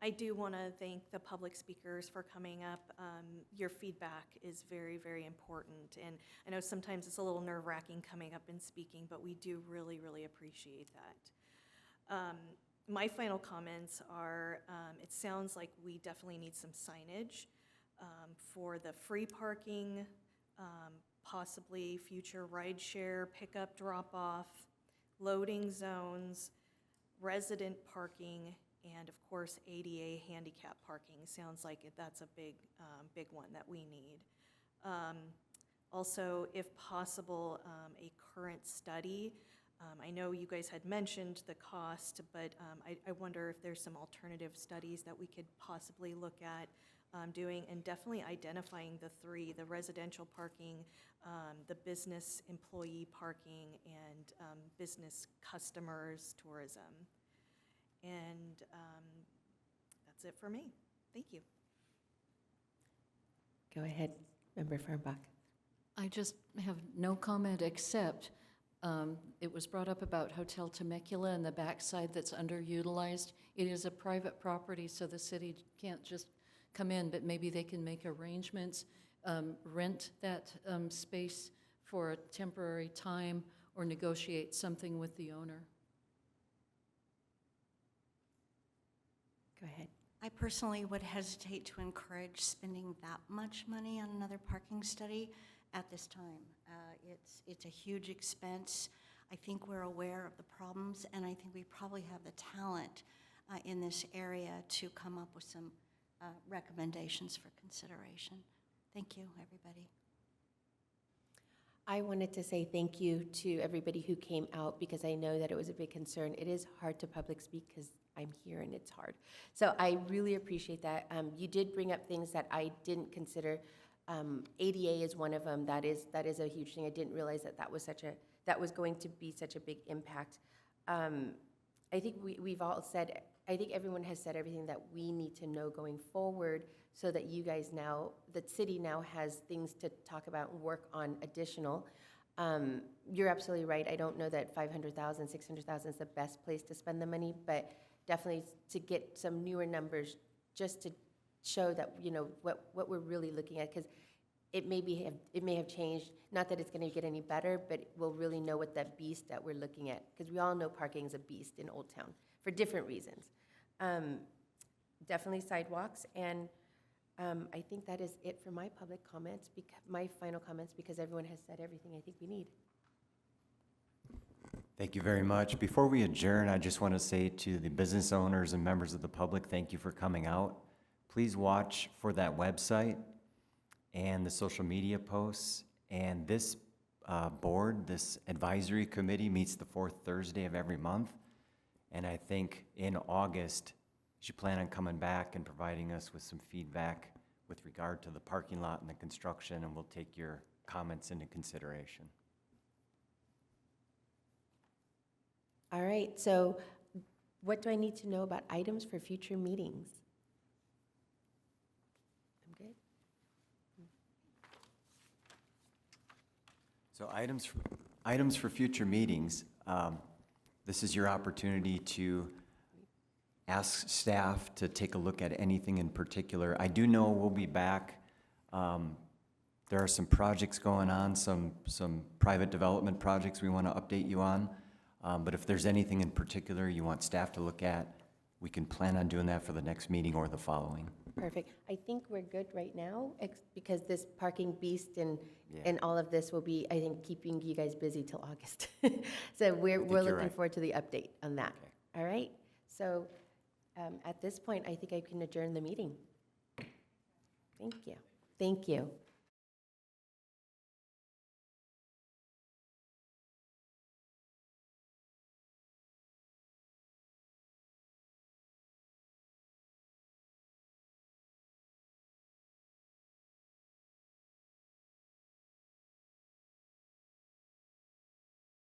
Speaker 2: I do want to thank the public speakers for coming up. Your feedback is very, very important. And I know sometimes it's a little nerve-wracking coming up and speaking, but we do really, really appreciate that. My final comments are, it sounds like we definitely need some signage for the free parking, possibly future rideshare, pickup, drop-off, loading zones, resident parking, and of course ADA handicap parking. Sounds like that's a big one that we need. Also, if possible, a current study. I know you guys had mentioned the cost, but I wonder if there's some alternative studies that we could possibly look at doing, and definitely identifying the 3, the residential parking, the business employee parking, and business customers, tourism. And that's it for me. Thank you.
Speaker 1: Go ahead, Member Farmbach.
Speaker 7: I just have no comment except it was brought up about Hotel Temecula and the backside that's underutilized. It is a private property, so the city can't just come in, but maybe they can make arrangements, rent that space for a temporary time, or negotiate something with the owner.
Speaker 1: Go ahead.
Speaker 4: I personally would hesitate to encourage spending that much money on another parking study at this time. It's a huge expense. I think we're aware of the problems, and I think we probably have the talent in this area to come up with some recommendations for consideration. Thank you, everybody.
Speaker 1: I wanted to say thank you to everybody who came out, because I know that it was a big concern. It is hard to public speak because I'm here and it's hard. So I really appreciate that. You did bring up things that I didn't consider. ADA is one of them. That is a huge thing. I didn't realize that was going to be such a big impact. I think we've all said, I think everyone has said everything that we need to know going forward, so that you guys now, the city now has things to talk about and work on additional. You're absolutely right. I don't know that 500,000, 600,000 is the best place to spend the money, but definitely to get some newer numbers, just to show that, what we're really looking at, because it may have changed. Not that it's going to get any better, but we'll really know what that beast that we're looking at, because we all know parking is a beast in Old Town for different reasons. Definitely sidewalks, and I think that is it for my public comments, my final comments, because everyone has said everything I think we need.
Speaker 5: Thank you very much. Before we adjourn, I just want to say to the business owners and members of the public, thank you for coming out. Please watch for that website and the social media posts. And this board, this advisory committee meets the fourth Thursday of every month. And I think in August, you should plan on coming back and providing us with some feedback with regard to the parking lot and the construction, and we'll take your comments into consideration.
Speaker 1: All right, so what do I need to know about items for future meetings? I'm good.
Speaker 5: So items for future meetings, this is your opportunity to ask staff to take a look at anything in particular. I do know we'll be back. There are some projects going on, some private development projects we want to update you on. But if there's anything in particular you want staff to look at, we can plan on doing that for the next meeting or the following.
Speaker 1: Perfect. I think we're good right now, because this parking beast and
Speaker 5: Yeah.
Speaker 1: all of this will be, I think, keeping you guys busy till August. So we're
Speaker 5: you're
Speaker 1: looking
Speaker 5: right.
Speaker 1: forward to the update on that.
Speaker 5: Okay.
Speaker 1: All right? So at this point, I think I can adjourn the meeting. Thank you. Thank you.